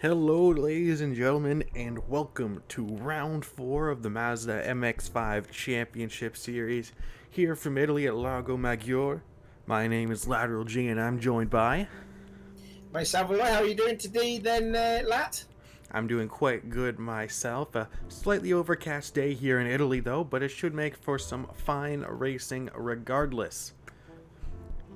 Hello, ladies and gentlemen, and welcome to round 4 of the Mazda MX5 Championship Series here from Italy at Lago Maggiore. My name is Lateral G, and I'm joined by... Myself, how are you doing today then, Lat? I'm doing quite good myself. A slightly overcast day here in Italy, though, but it should make for some fine racing regardless.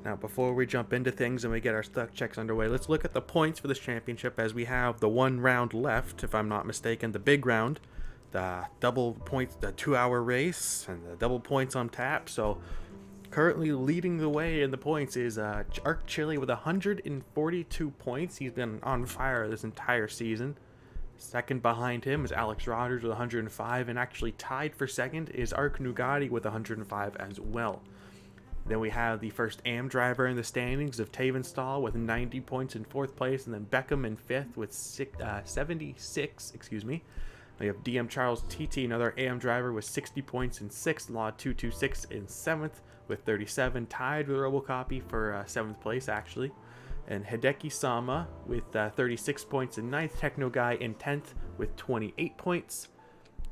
Now, before we jump into things and we get our stock checks underway, let's look at the points for this championship as we have the one round left, if I'm not mistaken, the big round, the double points, the 2-hour race, and the double points on tap. So, currently leading the way in the points is Arc Chili with 142 points. He's been on fire this entire season. Second behind him is Alex Rodgers with 105, and actually tied for second is Arc Nugatti with 105 as well. Then we have the first AM driver in the standings of Tavenstall with 90 points in 4th place, and then Beckham in 5th with 76, We have DM Charles TT, another AM driver, with 60 points in 6th, Law 226 in 7th with 37, tied with Robocopy for 7th place, actually. And Hideki Sama with 36 points in 9th, Techno Guy in 10th with 28 points.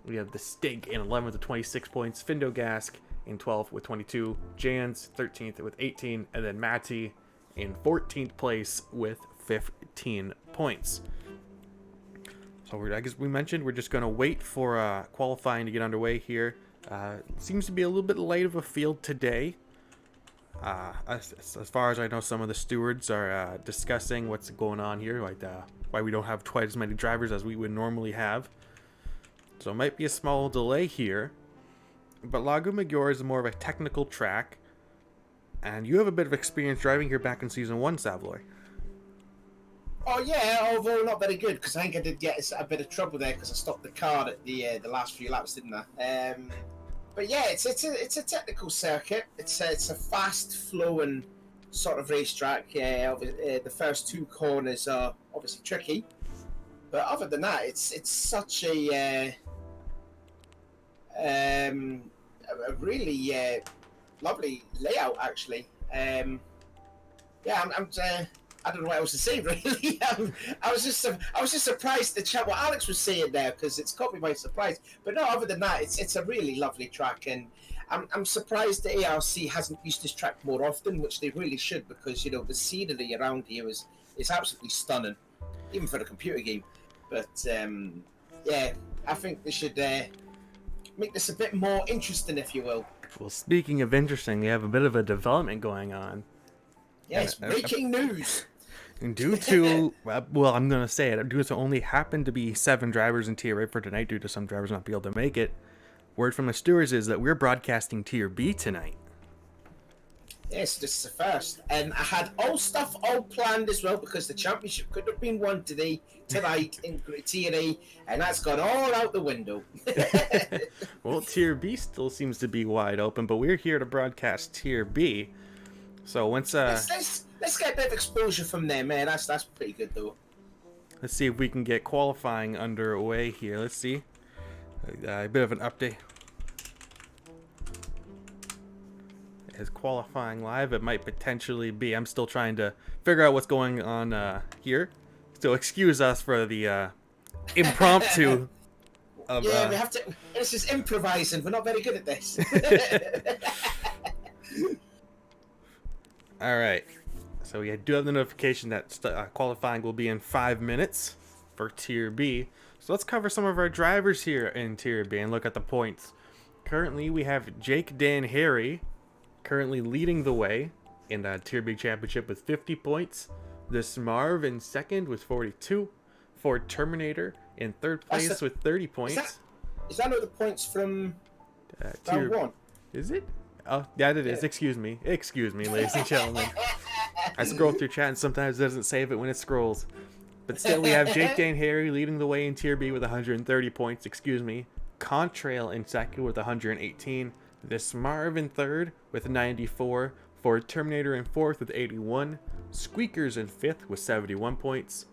We have the Stig in 11th with 26 points, Findogask in 12th with 22, Jans 13th with 18, and then Matty in 14th place with 15 points. So I guess we mentioned we're just going to wait for qualifying to get underway here. Seems to be a little bit light of a field today. As far as I know, some of the stewards are discussing what's going on here, like why we don't have quite as many drivers as we would normally have. So it might be a small delay here. But Lago Maggiore is more of a technical track, and you have a bit of experience driving here back in Season 1, Savoy. Oh yeah, although not very good, because I think I did get a bit of trouble there because I stopped the car at the last few laps, didn't I? But yeah, it's a technical circuit. It's a fast-flowing sort of racetrack. The first 2 corners are obviously tricky, but other than that, it's such a really lovely layout, actually. I don't know what else to say, really. I was just surprised to chat what Alex was saying there, because it's caught me by surprise. But no, other than that, it's a really lovely track, and I'm surprised the ARC hasn't used this track more often, which they really should, because the scenery around here is absolutely stunning, even for a computer game. But I think they should make this a bit more interesting, if you will. Well, speaking of interesting, we have a bit of a development going on. Yes, breaking news. Due to, well, I'm going to say it, due to only happened to be 7 drivers in Tier A for tonight, due to some drivers not being able to make it, word from the stewards is that we're broadcasting Tier B tonight. Yes, this is the first. And I had all planned as well, because the championship could have been won tonight in Tier A, and that's gone all out the window. Well, Tier B still seems to be wide open, but we're here to broadcast Tier B. So once let's get a bit of exposure from there, man. That's pretty good though. Let's see if we can get qualifying underway here. Let's see. A bit of an update. Is qualifying live? It might potentially be. I'm still trying to figure out what's going on here. So excuse us for the impromptu. We have to. This is improvising. We're not very good at this. All right. So we do have the notification that qualifying will be in 5 minutes for Tier B. So let's cover some of our drivers here in Tier B and look at the points. Currently, we have Jake Dan Harry currently leading the way in the Tier B Championship with 50 points. The Smarv in second with 42. Ford Terminator in third place with 30 points. Is that not the points from round 1? Is it? Oh, yeah, it is. Excuse me, ladies and gentlemen. I scroll through chat and sometimes it doesn't save it when it scrolls. But still, we have Jake Dan Harry leading the way in Tier B with 130 points. Contrail in second with 118. The Smarv in third with 94. Ford Terminator in fourth with 81. Squeakers in fifth with 71 points.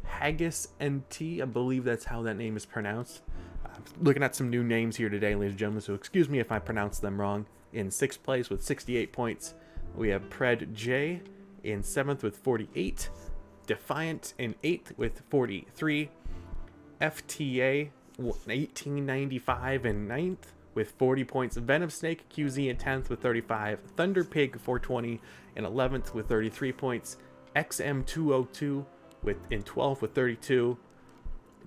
Haggis NT, I believe that's how that name is pronounced. I'm looking at some new names here today, ladies and gentlemen, so excuse me if I pronounce them wrong. In 6th place with 68 points. We have Pred J in 7th with 48. Defiant in 8th with 43. FTA 1895 in 9th with 40 points. Venom Snake QZ in 10th with 35. Thunder Pig 420 in 11th with 33 points. XM202 in 12th with 32.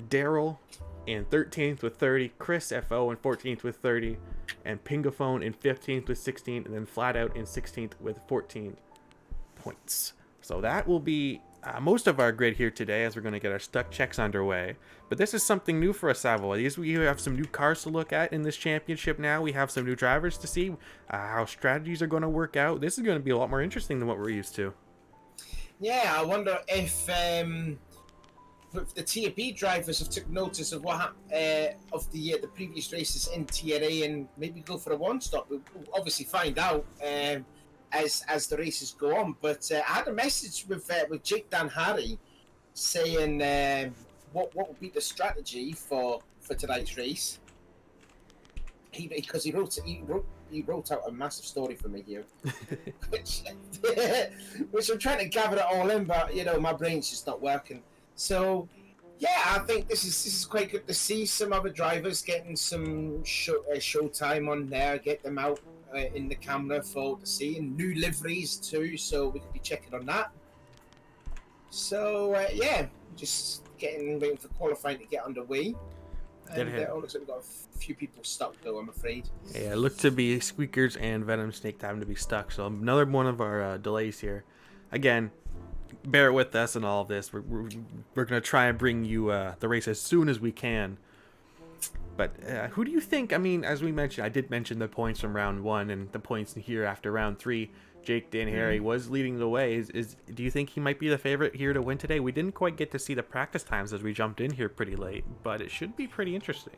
Daryl in 13th with 30. Chris FO in 14th with 30. And Pingaphone in 15th with 16. And then Flat Out in 16th with 14 points. So that will be most of our grid here today, as we're going to get our stuck checks underway. But this is something new for us, Savo. We have some new cars to look at in this championship now. We have some new drivers to see, how strategies are going to work out. This is going to be a lot more interesting than what we're used to. Yeah, I wonder if the Tier B drivers have took notice of what happened of the previous races in Tier A and maybe go for a one-stop. We'll obviously find out as the races go on. But I had a message with Jake Dan Harry saying what would be the strategy for tonight's race. Because he wrote out a massive story for me here, which I'm trying to gather it all in, but my brain's just not working. So yeah, I think this is quite good to see some other drivers getting some show time on there, get them out in the camera for to see, and new liveries too, so we could be checking on that. So yeah, just waiting for qualifying to get underway. And looks like we've got a few people stuck though, I'm afraid. Yeah, it looked to be Squeakers and Venom Snake time to be stuck, so another one of our delays here. Again, bear with us in all of this. We're going to try and bring you the race as soon as we can. But who do you think? I mean, as we mentioned, I did mention the points from round 1 and the points here after round 3. Jake Dan Harry was leading the way. Do you think he might be the favorite here to win today? We didn't quite get to see the practice times as we jumped in here pretty late, but it should be pretty interesting.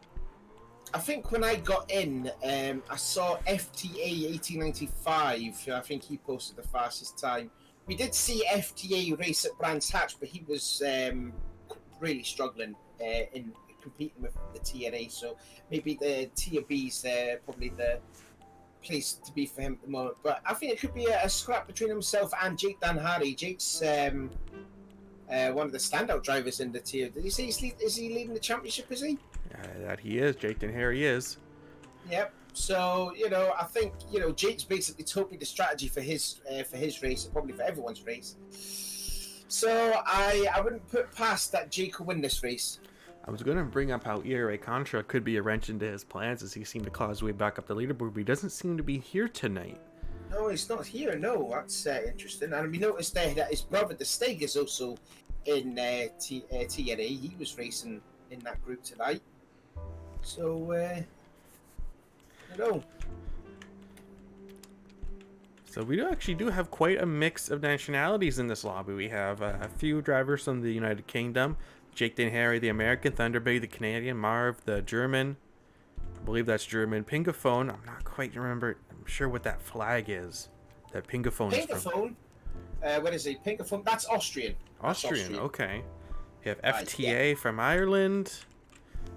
I think when I got in, I saw FTA 1895. I think he posted the fastest time. We did see FTA race at Brands Hatch, but he was really struggling in competing with the Tier A. So maybe the Tier B's probably the place to be for him at the moment. But I think it could be a scrap between himself and Jake Dan Harry. Jake's one of the standout drivers in the tier. Did he say is he leading the championship? Is he? That he is. Jake Dan Harry is. Yep. So I think Jake's basically told me the strategy for his race, and probably for everyone's race. So I wouldn't put past that Jake will win this race. I was going to bring up how ERA Contra could be a wrench into his plans, as he seemed to claw his way back up the leaderboard, but he doesn't seem to be here tonight. No, he's not here. No, that's interesting. And we noticed that his brother, the Steg, is also in Tier A. He was racing in that group tonight. So, So we actually do have quite a mix of nationalities in this lobby. We have a few drivers from the United Kingdom. Jake Dan Harry, the American, Thunderbird, the Canadian, Marv, the German. I believe that's German. Pingaphone, I'm not quite sure what that flag is. That Pingaphone is from. What is it? Pingaphone? That's Austrian. Austrian, okay. You have FTA from Ireland.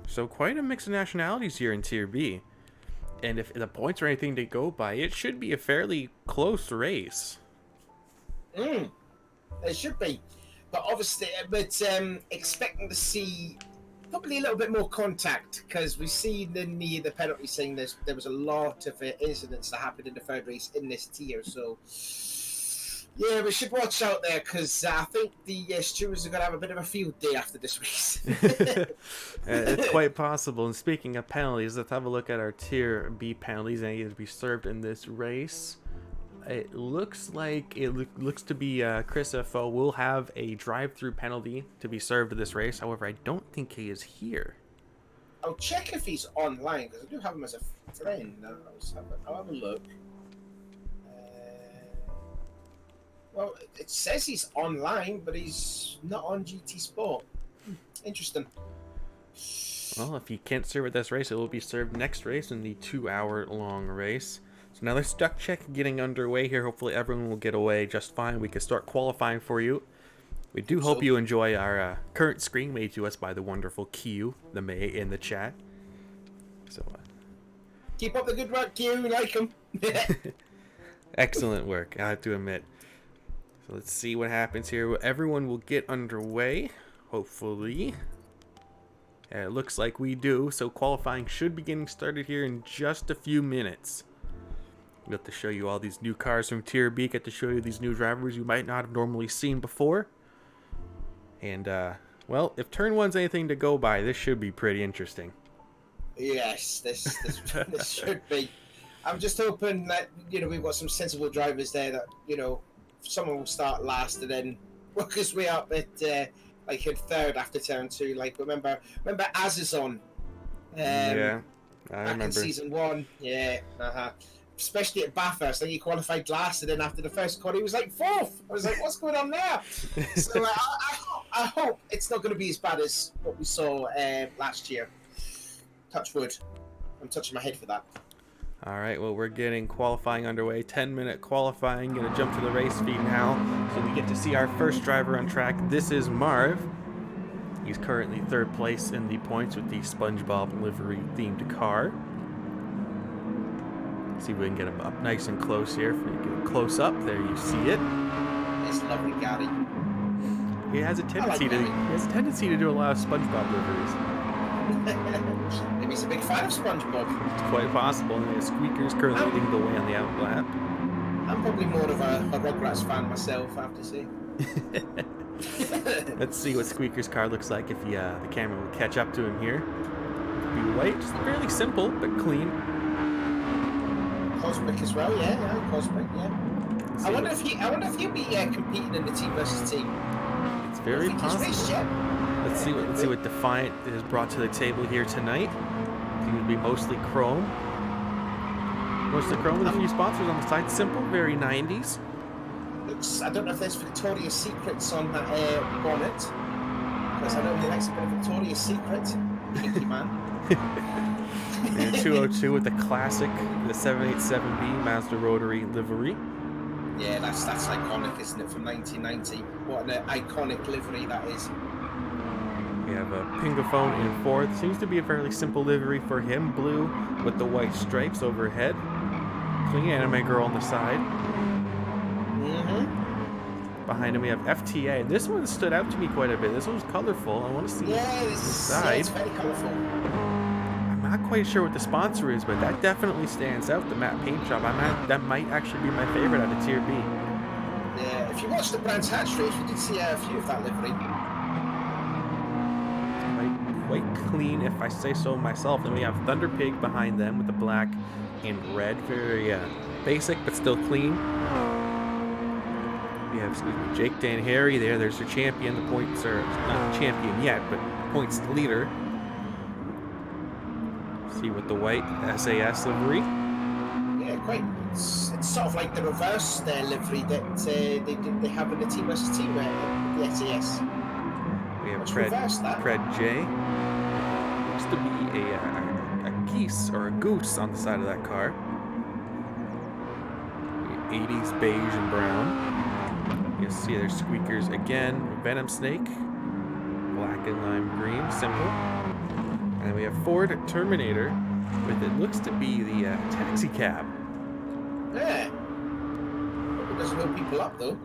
So quite a mix of nationalities here in Tier B. And if the points are anything to go by, it should be a fairly close race. It should be. But obviously, expecting to see probably a little bit more contact, because we've seen in the penalty saying there was a lot of incidents that happened in the third race in this tier. So, yeah, we should watch out there, because I think the stewards are going to have a bit of a field day after this race. It's quite possible. And speaking of penalties, let's have a look at our Tier B penalties that need to be served in this race. It looks to be Chris FO will have a drive-through penalty to be served in this race. However, I don't think he is here. I'll check if he's online, because I do have him as a friend. I'll have a look. Well, it says he's online, but he's not on GT Sport. Interesting. Well, if he can't serve at this race, it will be served next race in the 2-hour-long race. So another stuck check getting underway here. Hopefully everyone will get away just fine. We can start qualifying for you. We do hope you enjoy our current screen made to us by the wonderful Q, the May in the chat. So keep up the good work, Q. We like him. Excellent work, I have to admit. So let's see what happens here. Everyone will get underway, hopefully. And it looks like we do, so qualifying should be getting started here in just a few minutes. I'll get to show you all these new cars from Tier B, get to show you these new drivers you might not have normally seen before. And, well, if turn one's anything to go by, this should be pretty interesting. Yes, this should be. I'm just hoping that, we've got some sensible drivers there that, someone will start last and then work his way up at, like, in third after turn 2. Like, remember Az is on. Yeah, I remember. In season 1. Yeah, especially at Bathurst, and he qualified last, and then after the first corner, he was like 4th. I was like, what's going on there? So I hope it's not going to be as bad as what we saw last year. Touch wood. I'm touching my head for that. All right, well, we're getting qualifying underway. 10-minute qualifying. Going to jump to the race feed now. So we get to see our first driver on track. This is Marv. He's currently 3rd place in the points with the SpongeBob livery-themed car. See if we can get him up nice and close here. If we get him close up, there you see it. It's lovely, Gary. He has a tendency to do a lot of SpongeBob liveries. Maybe he's a big fan of SpongeBob. It's quite possible. And Squeaker's currently leading the way on the outlap. I'm probably more of a Rugrats fan myself, I have to say. Let's see what Squeaker's car looks like if the camera will catch up to him here. Be white, just fairly simple but clean. Cosmic as well, yeah, Cosmic, yeah. I wonder if he'll be competing in the team versus team. It's very possible. Let's see what Defiant is brought to the table here tonight. Seems to be mostly chrome. Mostly chrome with a few sponsors on the side. Simple, very 90s. I don't know if there's Victoria's Secrets on that bonnet, because I know he likes a bit of Victoria's Secret. Kinky man. And 202 with the classic, the 787B Mazda rotary livery. Yeah, that's iconic, isn't it, from 1990? What an iconic livery that is. We have a Pingaphone in 4th. Seems to be a fairly simple livery for him. Blue with the white stripes overhead. Clean anime girl on the side. Behind him we have FTA. This one stood out to me quite a bit. This one's colorful. I want to see the side. Yeah, it's very colorful. I'm not quite sure what the sponsor is, but that definitely stands out. The matte paint job. That might actually be my favorite out of Tier B. Yeah, if you watch the Brands Hatch race, we did see a few of that livery. Quite clean, if I say so myself. Then we have Thunder Pig behind them with the black and red. Very basic, but still clean. We have, Jake Dan Harry there. There's your champion. The points are not champion yet, but points leader. See with the white SAS livery. Yeah, quite. It's sort of like the reverse livery that they have in the team versus team the SAS. We have Pred J. Looks to be a geese or a goose on the side of that car. 80s beige and brown. You see there's Squeakers again. Venom Snake. Black and lime green. Simple. And we have Ford Terminator with it looks to be the taxi cab. Yeah. It doesn't hook people up though.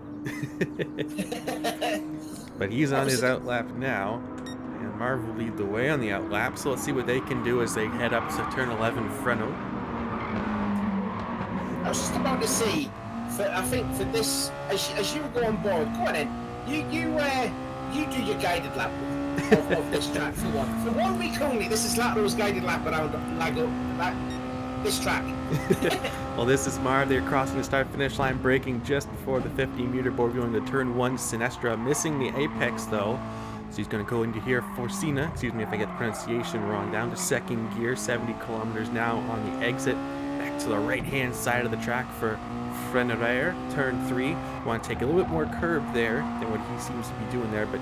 But he's on his outlap now, and Marv will lead the way on the outlap, so let's see what they can do as they head up to turn 11 Freno. I was just about to say, I think for this, as you go on board, go on then, you do your guided lap of this track for one. For 1 week only, this is Lato's guided lap around Lago, this track. Well, this is Marv. They're crossing the start-finish line, braking just before the 50-meter board, going to turn 1 Sinestra, missing the apex, though. So he's going to go into here for Cena, excuse me if I get the pronunciation wrong, down to 2nd gear, 70 kilometers now on the exit. Back to the right-hand side of the track for Freneraire, turn 3. Want to take a little bit more curve there than what he seems to be doing there, but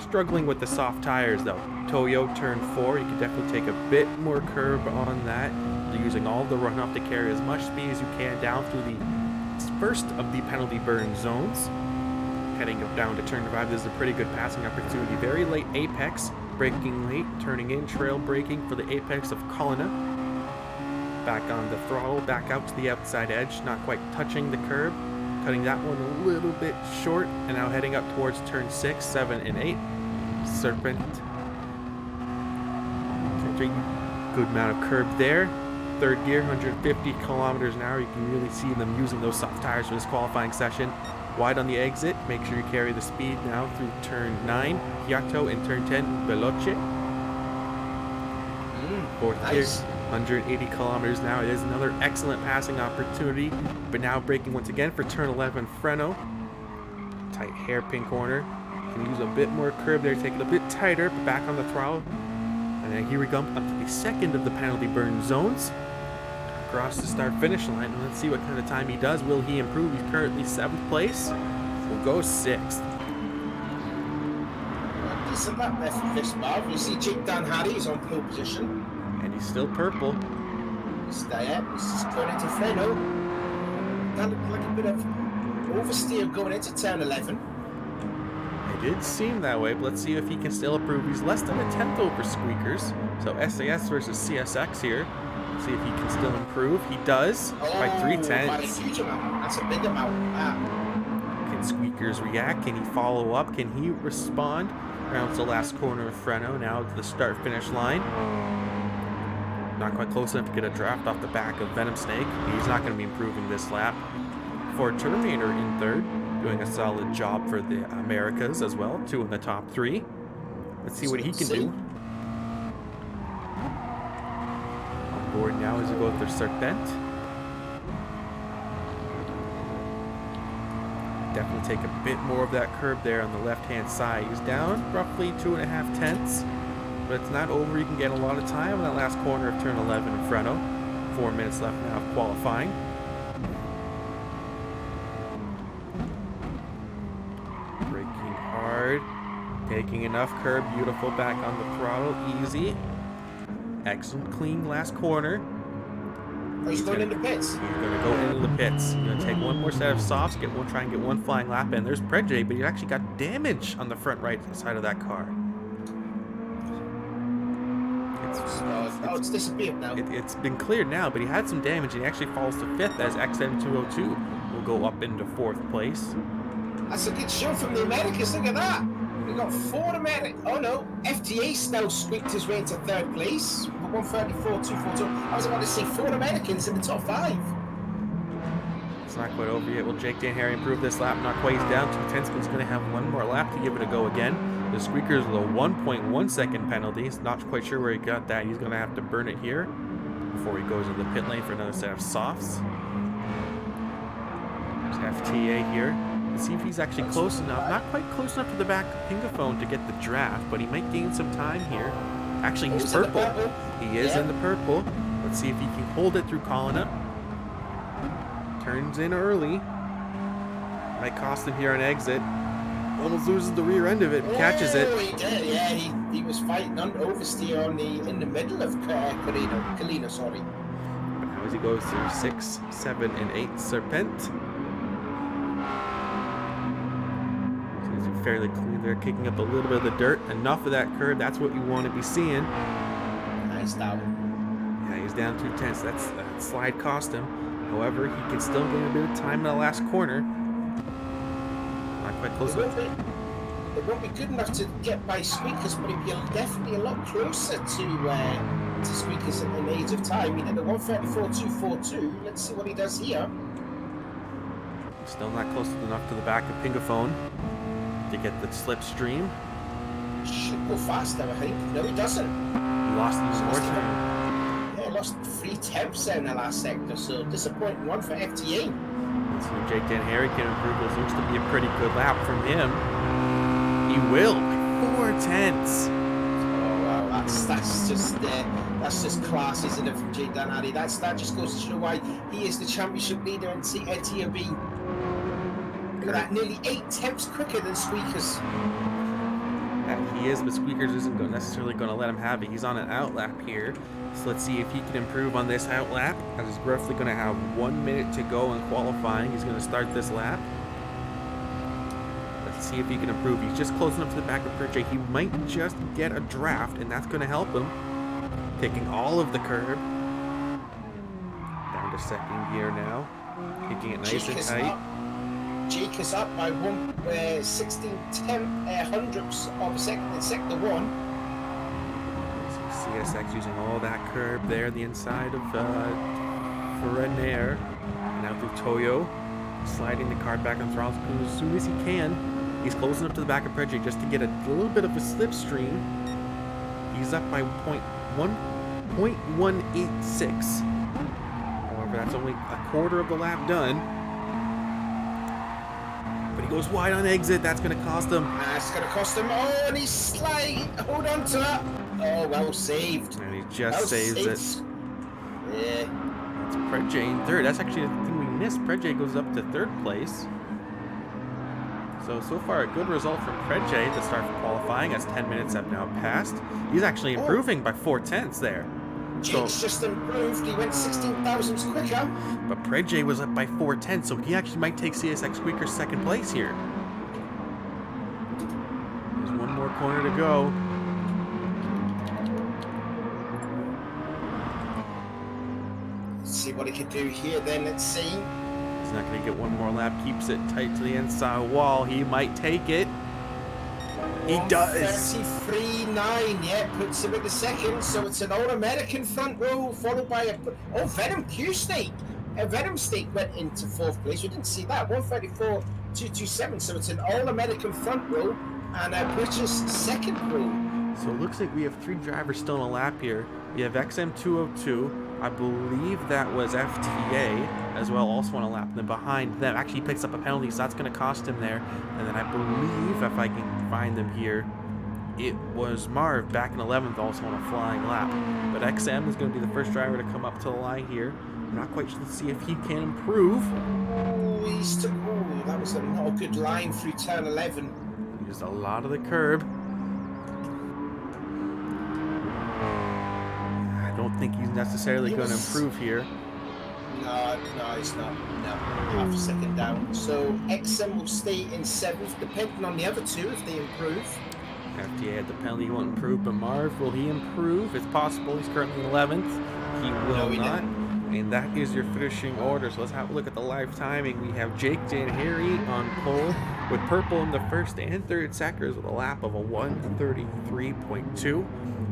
struggling with the soft tires, though. Toyo, turn 4. You can definitely take a bit more curve on that. They're using all the runoff to carry as much speed as you can down through the first of the penalty burn zones. Heading up down to turn 5, this is a pretty good passing opportunity. Very late apex, braking late, turning in, trail braking for the apex of Colina. Back on the throttle, back out to the outside edge, not quite touching the curb. cutting that one a little bit short, and now heading up towards turn 6, 7, and 8. Serpent. Good amount of curb there. Third gear, 150 kilometers an hour. You can really see them using those soft tires for this qualifying session. Wide on the exit. Make sure you carry the speed now through turn 9, Hiato, and turn 10, Veloce. Fourth gear, 180 kilometers an hour. It is another excellent passing opportunity, but now braking once again for turn 11, Freno. Tight hairpin corner. Can use a bit more curb there, take it a bit tighter, but back on the throttle. And then here we go up to the second of the penalty burn zones. Across the start-finish line. And let's see what kind of time he does. Will he improve? He's currently 7th place. We'll go 6th. Decent lap there from this bar. You see Jake Dan Harry is on pole position. And he's still purple. He's there. He's going into Freno. That looked like a bit of oversteer going into turn 11. It did seem that way, but let's see if he can still improve. He's less than a 10th over Squeakers. So SAS versus CSX here. See if he can still improve. He does by 3/10. By a huge amount. That's a big amount. Can Squeakers react? Can he follow up? Can he respond? Rounds the last corner of Freno. Now to the start-finish line. Not quite close enough to get a draft off the back of Venom Snake. He's not going to be improving this lap. For Terminator in 3rd. Doing a solid job for the Americas as well. 2 in the top 3. Let's see what he can do. On board now as we go through Serpent. Definitely take a bit more of that curb there on the left-hand side. He's down roughly 2.5 tenths. But it's not over. You can get a lot of time on that last corner of turn 11 in Freno. 4 minutes left now of qualifying. Taking enough curb, beautiful, back on the throttle, easy. Excellent, clean last corner. He's going into pits. He's going to go into the pits. He's going to take one more set of softs, try and get one flying lap in. There's Predje, but he actually got damage on the front right side of that car. It's disappeared now. It's been cleared now, but he had some damage, and he actually falls to 5th as XM202 will go up into 4th place. That's a good show from the Americans. Look at that. We got 4 Americans. Oh no, FTA still squeaked his way into 3rd place. 134.242. I was about to say 4 Americans in the top 5. It's not quite over yet. Will Jake Dan Harry improve this lap? Not quite. He's down. Tenskin's going to have one more lap to give it a go again. The Squeakers with a 1.1 second penalty. He's not quite sure where he got that. He's going to have to burn it here before he goes into the pit lane for another set of softs. There's FTA here. See if he's actually close enough. Not quite close enough to the back of Pingaphone to get the draft, but he might gain some time here. Actually, he's purple. He is in the purple. Let's see if he can hold it through Colina. Turns in early. Might cost him here on exit. Almost loses the rear end of it. Catches it. He did. Yeah, he was fighting on oversteer in the middle of Colina, sorry. But now as he goes through 6, 7, and 8 Serpent. Fairly clean there, kicking up a little bit of the dirt. Enough of that curve. That's what you want to be seeing. Nice down. Yeah, he's down 2 tenths. That slide cost him. However, he can still gain a bit of time in the last corner. Not quite close enough. It won't be good enough to get by Squeakers, but it'll be definitely a lot closer to Squeakers in the age of time. He did a 134.242. Let's see what he does here. Still not close enough to the back of Pingaphone to get the slipstream. Should go faster, I think. No, he doesn't. He lost even more time. Yeah, he lost 3 tenths in the last sector, so disappointing one for FTA. Let's see if Jake Dan Harry can improve. This looks to be a pretty good lap from him. He will by 4 tenths. Oh wow, that's just class, isn't it, from Jake Dan Harry? That just goes to show why he is the championship leader in TRB. Look at that, nearly 8 tenths quicker than Squeakers. He is, but Squeakers isn't necessarily going to let him have it. He's on an outlap here. So let's see if he can improve on this outlap. As he's roughly going to have 1 minute to go in qualifying. He's going to start this lap. Let's see if he can improve. He's just close enough to the back of Perche. He might just get a draft, and that's going to help him. Taking all of the curb. Down to second gear now. Kicking it nice and tight. Jake is up by 16 hundredths of a second in sector 1. CSX using all that curb there, the inside of Ferrer. Now through Toyo, sliding the car back on throttle as soon as he can. He's closing up to the back of Predje just to get a little bit of a slipstream. He's up by 0.186. However, that's only a quarter of the lap done. But he goes wide on exit. That's going to cost him. That's going to cost him. Oh, and he's sliding. Hold on to that. Oh, well saved. And he just saves it. Yeah. That's Predje in third. That's actually the thing we missed. Predje goes up to third place. So far a good result from Predje to start qualifying as 10 minutes have now passed. He's actually improving by 4/10 there. Jake's just improved. He went 16 thousandths quicker. But Predje was up by 4/10, so he actually might take CSX Squeaker's second place here. There's one more corner to go. Let's see what he can do here then. Let's see. He's not going to get one more lap. Keeps it tight to the inside wall. He might take it. He does. 33.9, yeah, puts him at the second. So it's an All-American front row, followed by Venom Q-Snake. Venom Snake went into fourth place. We didn't see that. 134.227. So it's an All-American front row and a British second row. So it looks like we have 3 drivers still in a lap here. We have XM202. I believe that was FTA as well, also on a lap. And then behind them, actually picks up a penalty, so that's going to cost him there. And then I believe, if I can find them here, it was Marv back in 11th, also on a flying lap. But XM is going to be the first driver to come up to the line here. I'm not quite sure to see if he can improve. That was not a good line through turn 11. Used a lot of the curb. I don't think he's necessarily going to improve here. No, he's not. No, half a second down. So XM will stay in 7th, depending on the other two if they improve. FTA had the penalty, he won't improve, but Marv, will he improve? It's possible. He's currently in 11th. He will not. And that is your finishing order. So let's have a look at the live timing. We have Jake Janharry on pole with purple in the first and third sectors with a lap of a 133.2.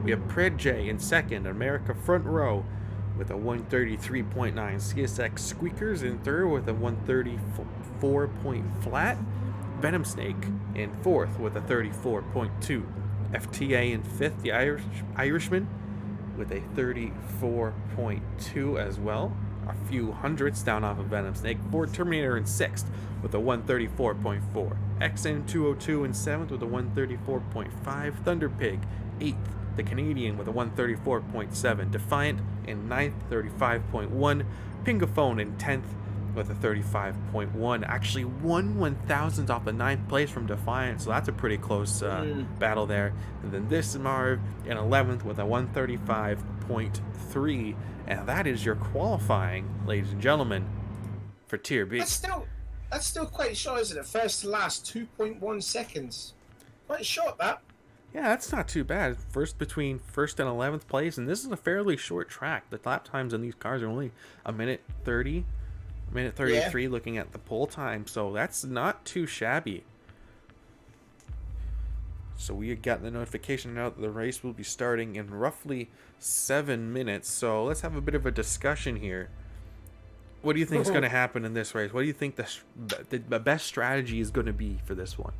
We have Predje in second, America front row with a 133.9. CSX Squeakers in third with a 134 point flat. Venom Snake in fourth with a 34.2. FTA in fifth, the Irishman with a 34.2 as well. A few hundredths down off of Venom Snake. Ford Terminator in sixth with a 134.4. XM202 in seventh with a 134.5. Thunder Pig eighth. The Canadian with a 134.7. Defiant in ninth, 35.1. Pingaphone in 10th with a 35.1. Actually, 1/1000th off the 9th place from Defiant, so that's a pretty close battle there. And then this is Marv in 11th with a 135.3. And that is your qualifying, ladies and gentlemen, for Tier B. That's still quite short, isn't it? First to last, 2.1 seconds. Quite short, that. Yeah, that's not too bad. Between first and 11th place, and this is a fairly short track. The lap times on these cars are only a minute 30, a minute 33 yeah. Looking at the pole time, so that's not too shabby. So we got the notification now that the race will be starting in roughly 7 minutes. So let's have a bit of a discussion here. What do you think is going to happen in this race? What do you think the best strategy is going to be for this one?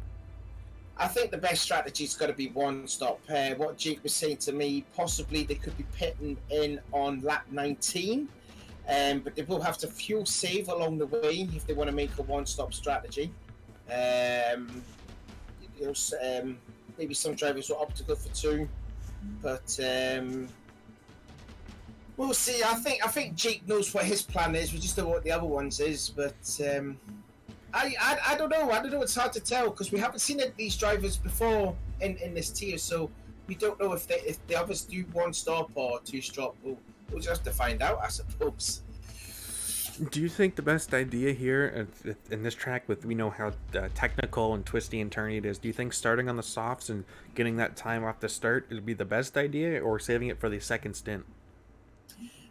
I think the best strategy is going to be one stop. What Jake was saying to me, possibly they could be pitting in on lap 19, but they will have to fuel save along the way if they want to make a one-stop strategy. Maybe some drivers will opt to go for 2, but we'll see. I think Jake knows what his plan is. We just don't know what the other ones is, but. I don't know. It's hard to tell because we haven't seen these drivers before in this tier, so we don't know if the others do one stop or 2 stop. We'll just have to find out, I suppose. Do you think the best idea here in this track, we know how technical and twisty and turny it is, do you think starting on the softs and getting that time off the start would be the best idea, or saving it for the second stint?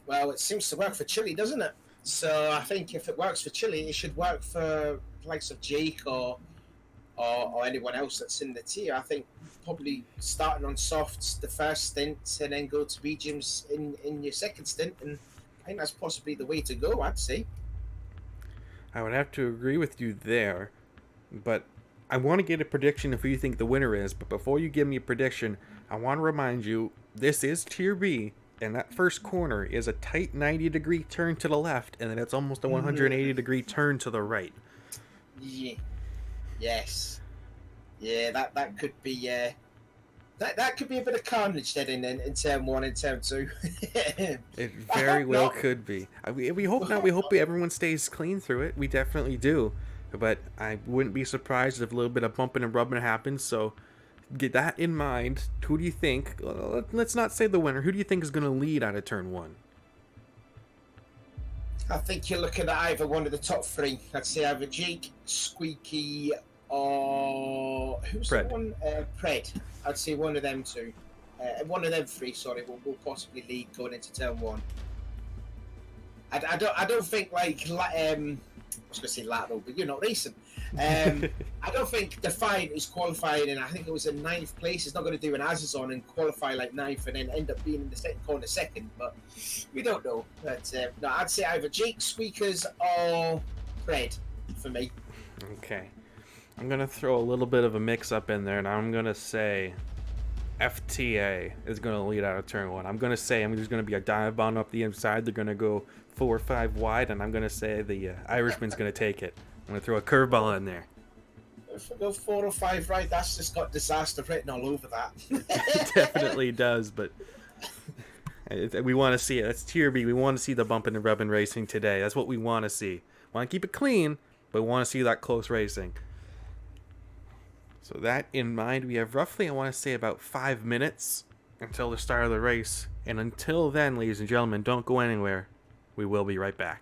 Well, it seems to work for Chile, doesn't it? So I think if it works for Chile, it should work for likes of Jake or anyone else that's in the tier. I think probably starting on softs the first stint and then go to mediums in your second stint, and I think that's possibly the way to go. I'd say. I would have to agree with you there, but I want to get a prediction of who you think the winner is. But before you give me a prediction, I want to remind you this is Tier B, and that first corner is a tight 90-degree turn to the left, and then it's almost a 180-degree turn to the right. Yeah. Yes. Yeah. That could be. That could be a bit of carnage then in turn one and turn two. It I very hope well not. could be. We hope not. We hope everyone stays clean through it. We definitely do. But I wouldn't be surprised if a little bit of bumping and rubbing happens. So get that in mind. Who do you think? Let's not say the winner. Who do you think is going to lead out of turn one? I think you're looking at either one of the top three. I'd say either Jake, Squeaky, or who's the Pred. one? Pred. I'd say one of them two. One of them three. Sorry, will possibly lead going into turn one. I don't think like I was going to say Lago, but you're not racing. I don't think Defiant is qualifying, and I think it was in ninth place. He's not going to do an Azaz on and qualify like ninth, and then end up being in the second corner second. But we don't know. But no, I'd say either Jake, Squeakers, or Fred for me. Okay. I'm going to throw a little bit of a mix up in there, and I'm going to say FTA is going to lead out of turn one. I'm going to say there's going to be a dive bomb up the inside. They're going to go 4 or 5 wide, and I'm going to say the Irishman's going to take it. I'm going to throw a curveball in there. If we go 4 or 5 right, that's just got disaster written all over that. It definitely does, but we want to see it. That's Tier B. We want to see the bumping and rubbing racing today. That's what we want to see. Want to keep it clean, but we want to see that close racing. So that in mind, we have roughly, I want to say, about 5 minutes until the start of the race. And until then, ladies and gentlemen, don't go anywhere. We will be right back.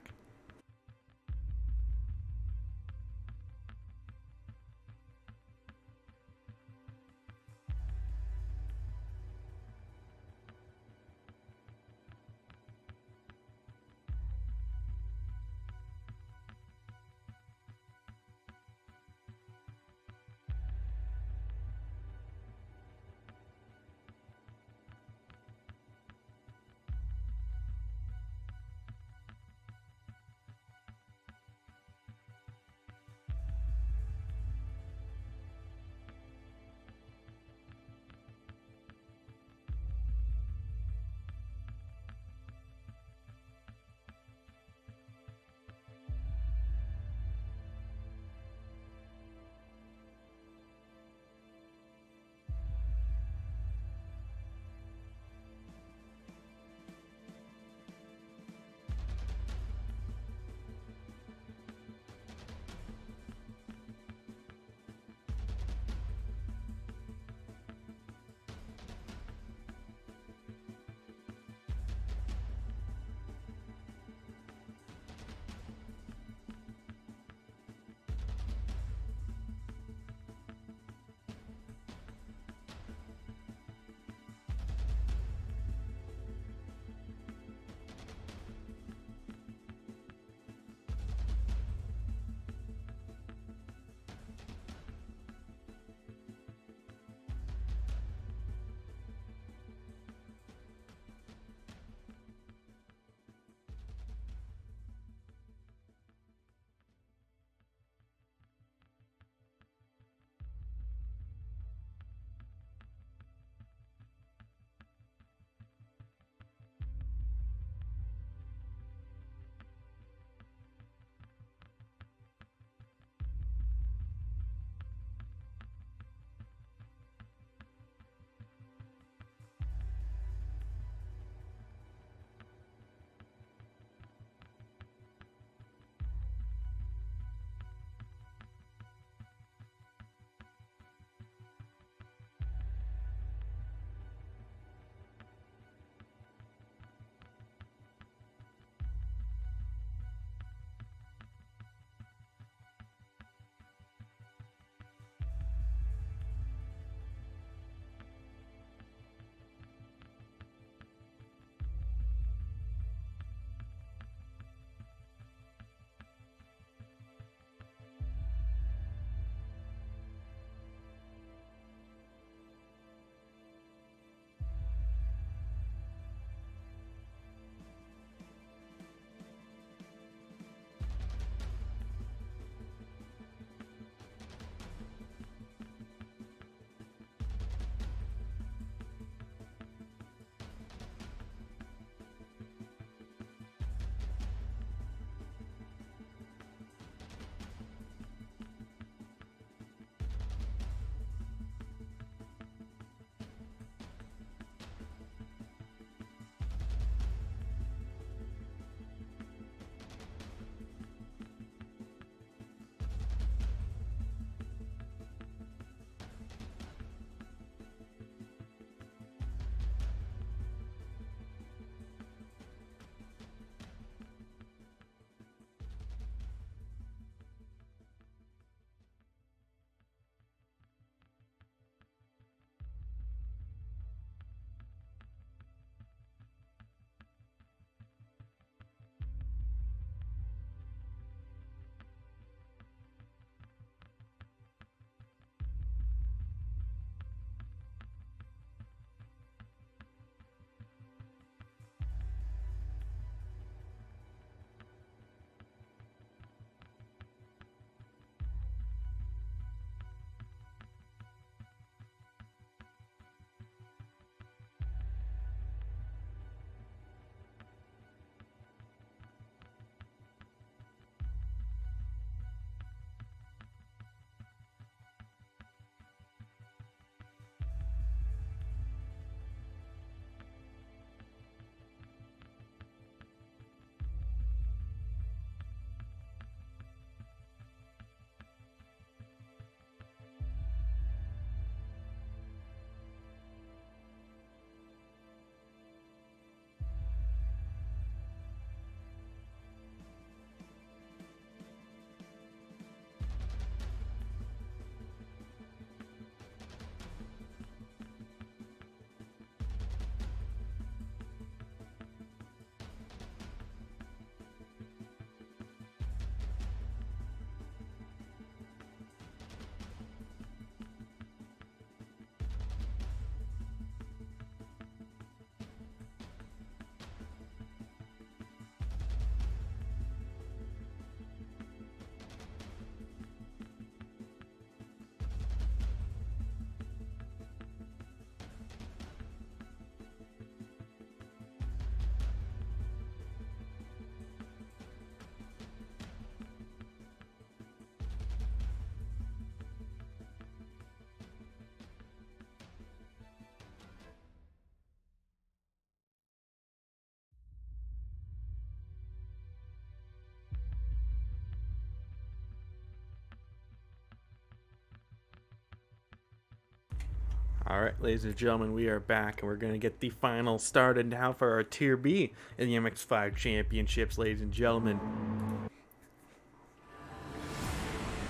Alright, ladies and gentlemen, we are back, and we're going to get the final started now for our Tier B in the MX5 Championships, ladies and gentlemen.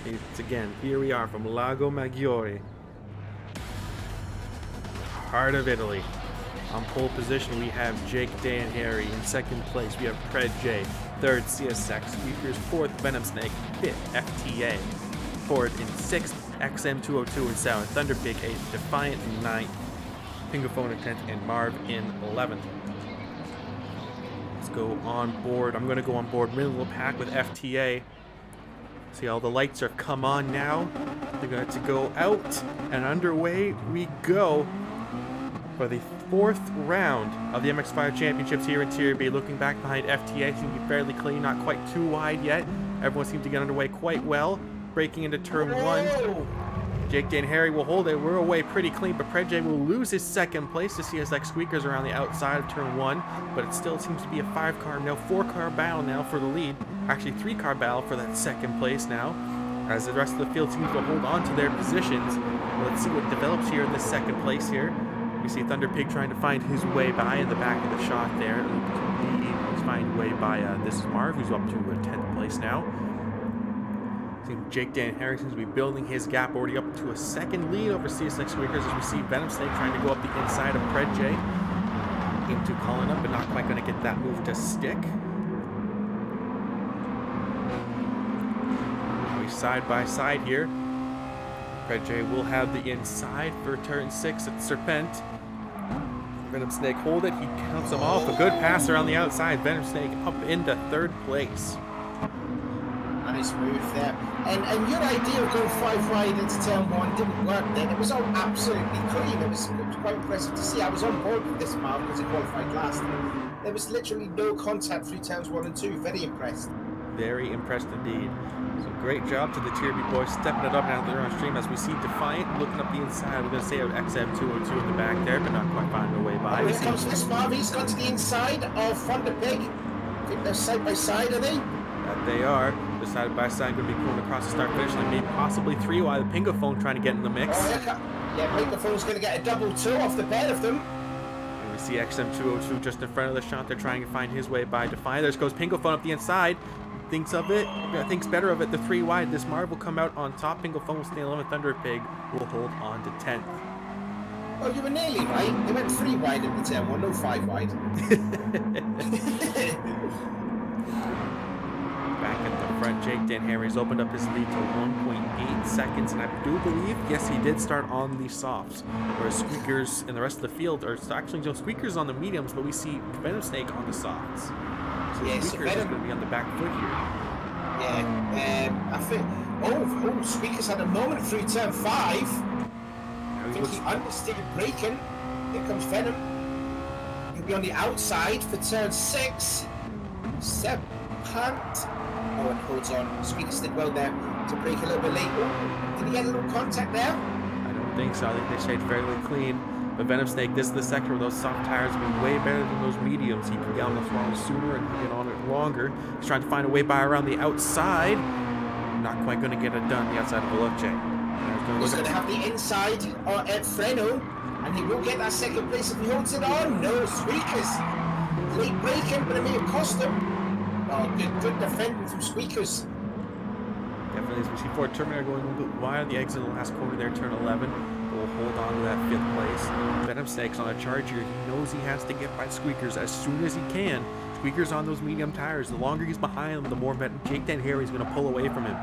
It's again, here we are from Lago Maggiore, heart of Italy. On pole position, we have Jake Day and Harry. In second place, we have Pred J. Third, CSX Squeakers. Fourth, Venom Snake. Fifth, FTA. Fourth and sixth, XM202 in seventh. Thunder Pig 8th. Defiant in 9th. Pingaphone in 10th. And Marv in 11th. Let's go on board. I'm going to go on board middle of the pack with FTA. See, all the lights are come on now. They're going to go out, and underway we go for the fourth round of the MX5 Championships here in Tier B. Looking back behind FTA, seems to be fairly clean, not quite too wide yet. Everyone seems to get underway quite well. Breaking into turn one. Jake Day and Harry will hold it. We're away pretty clean, but Pred J will lose his second place to CSX Squeakers around the outside of turn one. But it still seems to be a 5-car, now 4-car battle now for the lead. Actually, 3-car battle for that second place now, as the rest of the field seems to hold on to their positions. Let's see what develops here in this second place here. We see Thunder Pig trying to find his way by in the back of the shot there. He's finding a way by, this is Marv, who's up to 10th place now. See Jake Day and Harry seems to be building his gap, already up to a second lead over CSX Squeakers, as we see Venom Snake trying to go up the inside of Pred J. Into calling up, but not quite going to get that move to stick. We side by side here. Pred J will have the inside for turn 6 at Serpent. Venom Snake hold it. He counts them off. A good pass around the outside. Venom Snake up into 3rd place. Nice move there. And your idea of going 5 wide into turn 1 didn't work then. It was all absolutely clean. It was quite impressive to see. I was on board with this Marv because it qualified last. There was literally no contact through turns 1 and 2. Very impressed. Very impressed indeed. So great job to the Tier B boys, stepping it up now that they're on stream, as we see Defiant looking up the inside. We're going to say XM202 in the back there, but not quite finding a way by. Oh, here comes this Marv. He's gone to the inside of Thunder Pig. I think they're side by side, are they? That they are. The side by side going to be going across the start finish line, maybe possibly 3 while the Pingaphone trying to get in the mix. Oh, yeah, Pingaphone's going to get a double 2 off the pair of them. And we see XM202 just in front of the shot. They're trying to find his way by Defiant. There goes Pingaphone up the inside. Thinks of it, thinks better of it, the 3 wide. This Marv will come out on top. Pingaphone will stay 11th. Thunder Pig will hold on to 10th. Oh, you were nearly right. They went 3 wide in the turn 1, no 5 wide. Back at the front, Jake Day and Harry's opened up his lead to 1.8 seconds, and I do believe, yes, he did start on the softs, whereas Squeakers and the rest of the field are actually Squeakers on the mediums, but we see Venom Snake on the softs. So yeah, Squeakers is going to be on the back foot here. Yeah, I think. Oh, Squeakers had a moment through turn 5. I think he understated braking. Here comes Venom. He'll be on the outside for turn 6. 7. Oh, and holds on. Squeakers did well there to brake a little bit late. Oh, did he get a little contact there? I don't think so. I think they stayed fairly clean. But Venom Snake, this is the sector where those soft tires have been way better than those mediums. He can get on the throttle sooner and get on it longer. He's trying to find a way by around the outside. Not quite going to get it done the outside of Veloce. He's going to have the inside at Freno, and he will get that second place if he holds it on. No, Squeakers. Late braking, but it may have cost him. Oh, good defending from Squeakers. Definitely, as we see Ford Terminator going a little bit wide, the exit of the last corner there, turn 11. Will hold on to that 5th place. Venom Snake's on a charge here. He knows he has to get by Squeakers as soon as he can. Squeakers on those medium tires. The longer he's behind them, the more Jake Day and Harry's going to pull away from him.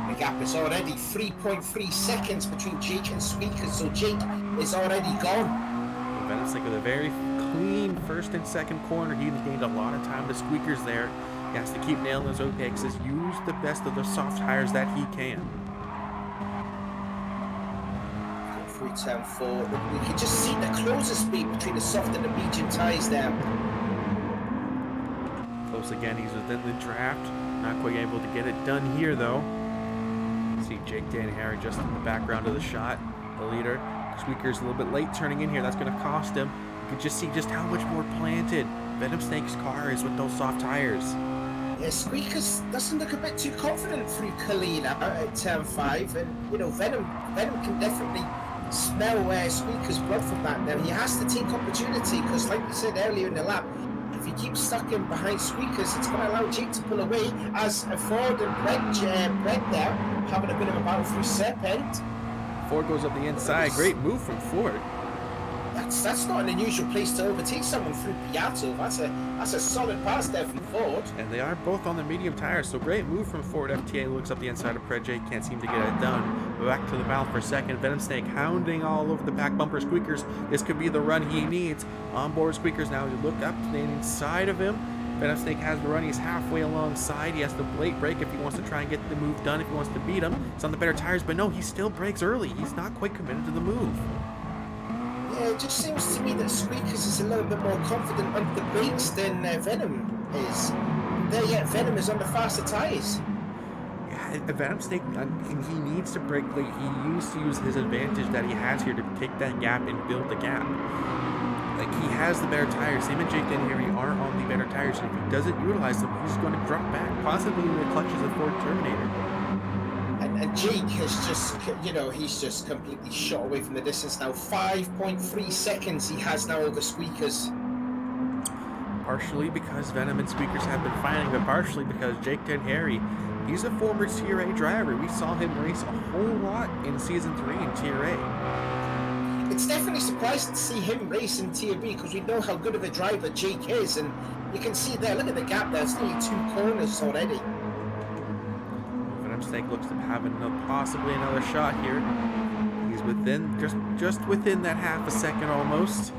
The gap is already 3.3 seconds between Jake and Squeakers, so Jake is already gone. Venom Snake with a very clean 1st and 2nd corner. He gained a lot of time to Squeakers there. He has to keep nailing those OPXs. Use the best of the soft tires that he can. Through turn 4, we can just see the closer speed between the soft and the medium tires there. Close again, he's within the draft. Not quite able to get it done here though. See Jake Day and Harry just in the background of the shot. The leader. Squeakers a little bit late turning in here. That's going to cost him. You can just see just how much more planted Venom Snake's car is with those soft tires. Yeah, Squeakers doesn't look a bit too confident through Kalina at turn 5, and you know Venom can definitely smell Squeaker's blood from that. Now he has to take opportunity because, like we said earlier in the lap, if he keeps stuck in behind Squeakers, it's going to allow Jake to pull away. As Ford and Brett there having a bit of a battle through Serpent. Ford goes up the inside. Great move from Ford. That's not an unusual place to overtake someone through Piatto. That's a solid pass there from Ford. And they are both on the medium tires, so great move from Ford. FTA looks up the inside of Predje, can't seem to get it done. Back to the battle for second. Venom Snake hounding all over the back bumper. Squeakers, this could be the run he needs. Onboard Squeakers now, you look up to the inside of him. Venom Snake has the run, he's halfway alongside. He has to late brake if he wants to try and get the move done, if he wants to beat him. He's on the better tires, but no, he still brakes early. He's not quite committed to the move. Yeah, it just seems to me that Squeakers is a little bit more confident on the brakes than Venom is. There yet, Venom is on the faster tyres. Yeah, Venom Snake, he needs to brake late. He needs to use his advantage that he has here to take that gap and build the gap. Like, he has the better tires. Same and Jake and Harry are on the better tires. And if he doesn't utilize them, he's going to drop back, possibly in the clutches of Ford Terminator. And Jake has just, he's just completely shot away from the distance now. 5.3 seconds he has now over Squeakers. Partially because Venom and Squeakers have been fighting, but partially because Jake and Harry, he's a former Tier A driver. We saw him race a whole lot in Season 3 in Tier A. It's definitely surprising to see him race in Tier B because we know how good of a driver Jake is. And you can see there, look at the gap there. It's nearly 2 corners already. Snake looks to have possibly another shot here. He's within, just within that half a second almost.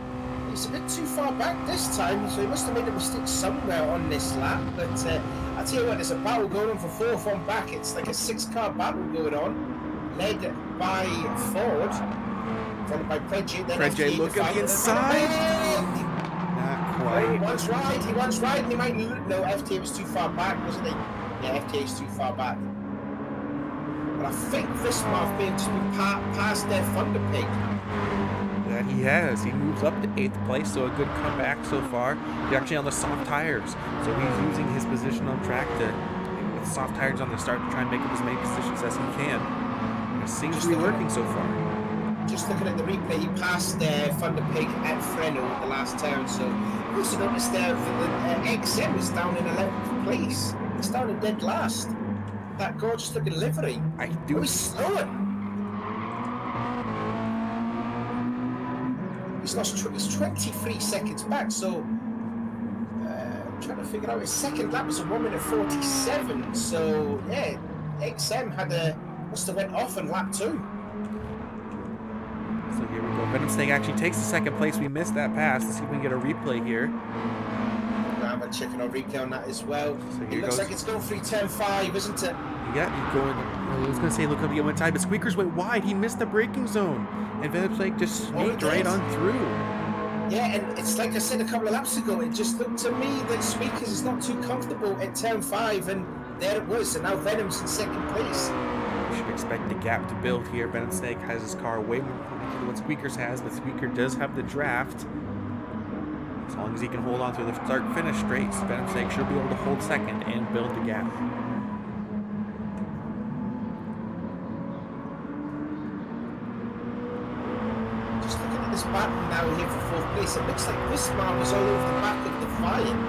He's a bit too far back this time, so he must have made a mistake somewhere on this lap. But I tell you what, there's a battle going on for fourth on back. It's like a 6-car battle going on, led by Ford, followed by Predje. Predje, look at the inside. Not quite. He wants right, and he might no. FTA was too far back, wasn't he? Yeah, FTA is too far back. But I think Vismarth may have just been past their Thunder Pig. That he has. He moves up to 8th place, so a good comeback so far. He's actually on the soft tires, so he's using his position on track with soft tires on the start to try and make up as many positions as he can. And it seems to be working so far. Just looking at the replay, he passed Thunder Pig at Freno at the last turn, so you also noticed there that XM is down in 11th place. It's down in dead last. That gorgeous looking livery. I do. He's slowing. He's lost. He's 23 seconds back. So I'm trying to figure out his second lap was a 1 minute 47. So yeah, XM must have went off on lap 2. So here we go. Venom Snake actually takes the second place. We missed that pass. Let's see if we can get a replay here. I'm going to check on replay on that as well. So it looks like it's going through turn 5, isn't it? Yeah, he's going. I was going to say look up the went side, but Squeakers went wide. He missed the braking zone. And Venom Snake just sneaked right on through. Yeah, and it's like I said a couple of laps ago, it just looked to me that Squeakers is not too comfortable at turn 5, and there it was. And now Venom's in second place. You should expect the gap to build here. Venom Snake has his car way more than what Squeakers has, but Squeaker does have the draft. As long as he can hold on to the start-finish straight, Venom Snake should be able to hold second and build the gap. Just looking at this battle now here for 4th place, it looks like Vismarth was all over the back of Defiant.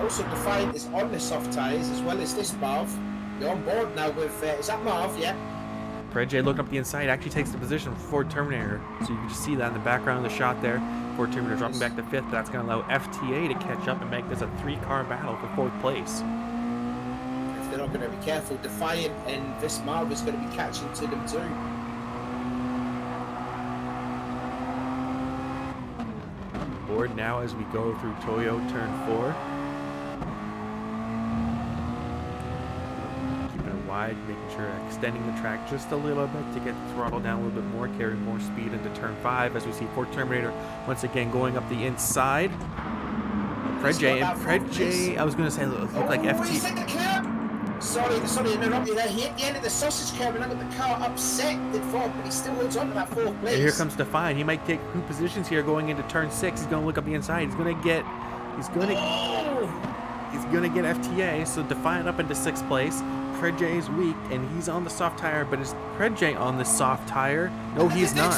Also, Defiant is on the soft tyres as well as this Marv. You're on board now with, is that Marv? Yeah. Predje looking up the inside actually takes the position for Ford Terminator. So you can just see that in the background of the shot there. Ford Terminator dropping back to 5th. That's going to allow FTA to catch up and make this a 3-car battle for 4th place. If they're not going to be careful, Defiant and Vismarv is going to be catching to them too. Board now as we go through Toyo turn 4. Wide, making sure extending the track just a little bit to get the throttle down a little bit more, carry more speed into turn 5 as we see Ford Terminator once again going up the inside. Predje, I was going to say look like FT. Sorry to interrupt you there. He hit the end of the sausage curb and look at the car upset did Ford, but he still holds on to that 4th place. And here comes Defiant. He might take 2 positions here going into turn 6. He's going to look up the inside. He's going to get FTA. So Defiant up into 6th place. Predje is weak, and he's on the soft tire, but is Predje on the soft tire? No, he's not.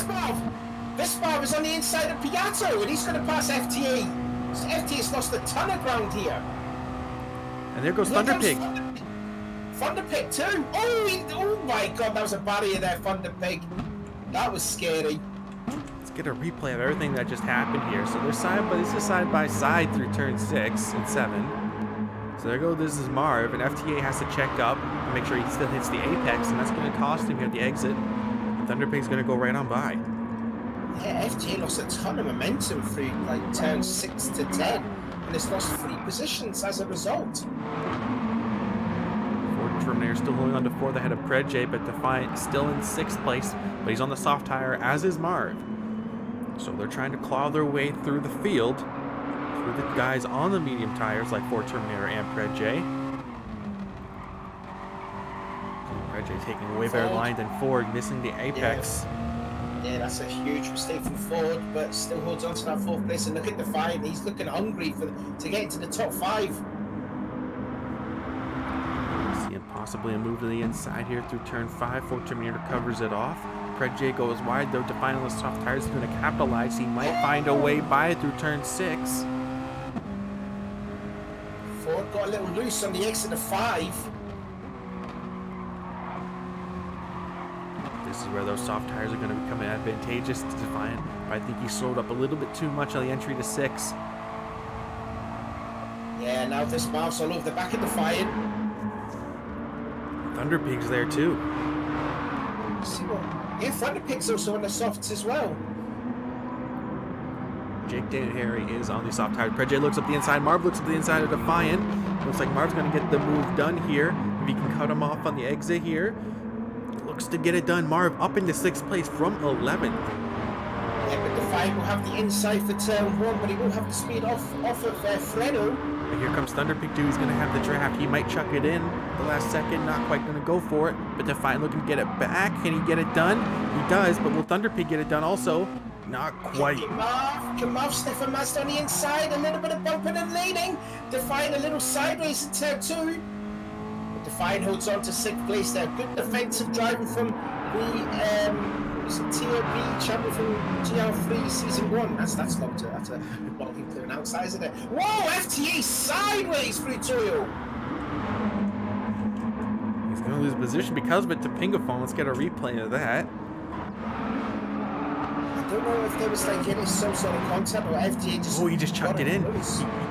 Vismarv is on the inside of Piatto, and he's going to pass FTA. So FTA's lost a ton of ground here. And there goes Thunderpig. Thunderpig too. Oh my God, that was a barrier there, Thunderpig. That was scary. Let's get a replay of everything that just happened here. So this is side by side through turn 6 and 7. So there goes, this is Marv, and FTA has to check up and make sure he still hits the apex, and that's going to cost him here at the exit. And Thunderpig's going to go right on by. Yeah, FTA lost a ton of momentum through like turns 6 to 10, and it's lost 3 positions as a result. Terminator still holding on to 4th ahead of Predje, but Defiant still in 6th place, but he's on the soft tire, as is Marv. So they're trying to claw their way through the field, through the guys on the medium tires like Ford Terminator and Predje. Predje taking a way better line than Ford, missing the apex. Yeah, that's a huge mistake from Ford, but still holds on to that 4th place. And look at Defiant, he's looking hungry to get into the top 5. Possibly a move to the inside here through turn 5. Ford Terminator covers it off. Predje goes wide, though. Defiant on the soft tires is going to capitalize. He might find a way by through turn 6. Ford got a little loose on the exit of 5. This is where those soft tires are going to become advantageous to Defiant. But I think he slowed up a little bit too much on the entry to 6. Yeah, now this mouse all over the back of Defiant. Thunderpig's there too. See what? Yeah, Thunderpig's also on the softs as well. Jake Dan Harry is on the soft tire. Predje looks up the inside. Marv looks up the inside of Defiant. Looks like Marv's going to get the move done here. If he can cut him off on the exit here. Looks to get it done. Marv up into 6th place from 11th. Yeah, but Defiant will have the inside for turn 1, but he will have the speed off of Fredo. But here comes Thunderpig 2. He's going to have the draft. He might chuck it in the last second. Not quite going to go for it. But Defiant looking to get it back. Can he get it done? He does. But will Thunderpig get it done also? Not quite. Come off, Stefan Mazda on the inside. A little bit of bumping and leaning. Defiant a little sideways in turn 2. But Defiant holds on to 6th place there. Good defensive driving from the TRB champion from GR3 season 1. That's a lot of people clearing outside, isn't it? Whoa, FTA sideways through Toyo. He's going to lose position because of it to Pingaphone. Let's get a replay of that. I don't know if there was like any some sort of contact or FTA just... Oh, he just chucked it in. He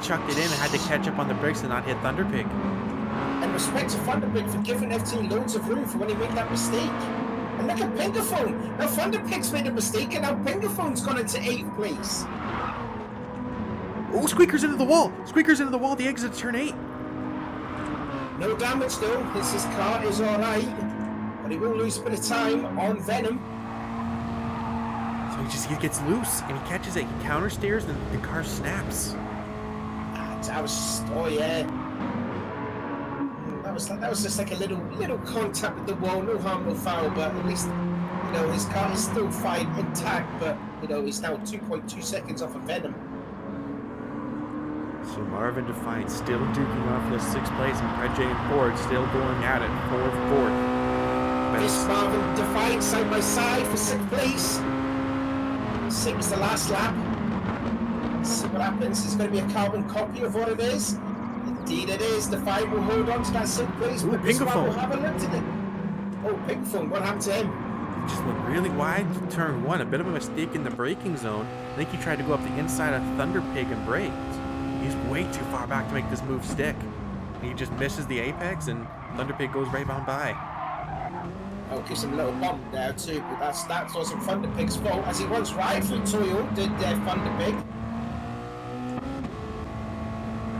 chucked it in and had to catch up on the brakes and not hit Thunderpig. And respect to Thunderpig for giving FTA loads of room for when he made that mistake. And look at Pingaphone. Now Thunderpig's made a mistake and now Pingaphone's gone into 8th place. Oh, Squeaker's into the wall. Squeaker's into the wall. The exit turn 8. No damage though. His car is alright. But he will lose a bit of time on Venom. So he gets loose and he catches it. He countersteers and the car snaps. That was, oh yeah. That was just like a little contact with the wall, no harm, no foul, but at least, you know, his car is still fine, intact, but, you know, he's now 2.2 seconds off of Venom. So Marvin Defiant still duking off the 6th place, and Predje and Ford still going at it for 4th. This Marvin Defiant side by side for 6th place. 6 the last lap. Let's see what happens. It's going to be a carbon copy of what it is. Indeed it is. Defiant will hold on to that 6th place, but Pingaphone will have a look at it. Oh, Pingaphone, what happened to him? He just went really wide to turn 1. A bit of a mistake in the braking zone. I think he tried to go up the inside of Thunderpig and braked. He's way too far back to make this move stick. He just misses the apex, and Thunderpig goes right on by. Oh, gives him a little bump there too, but that wasn't Thunderpig's fault, as he once right through Toyo, did Thunderpig.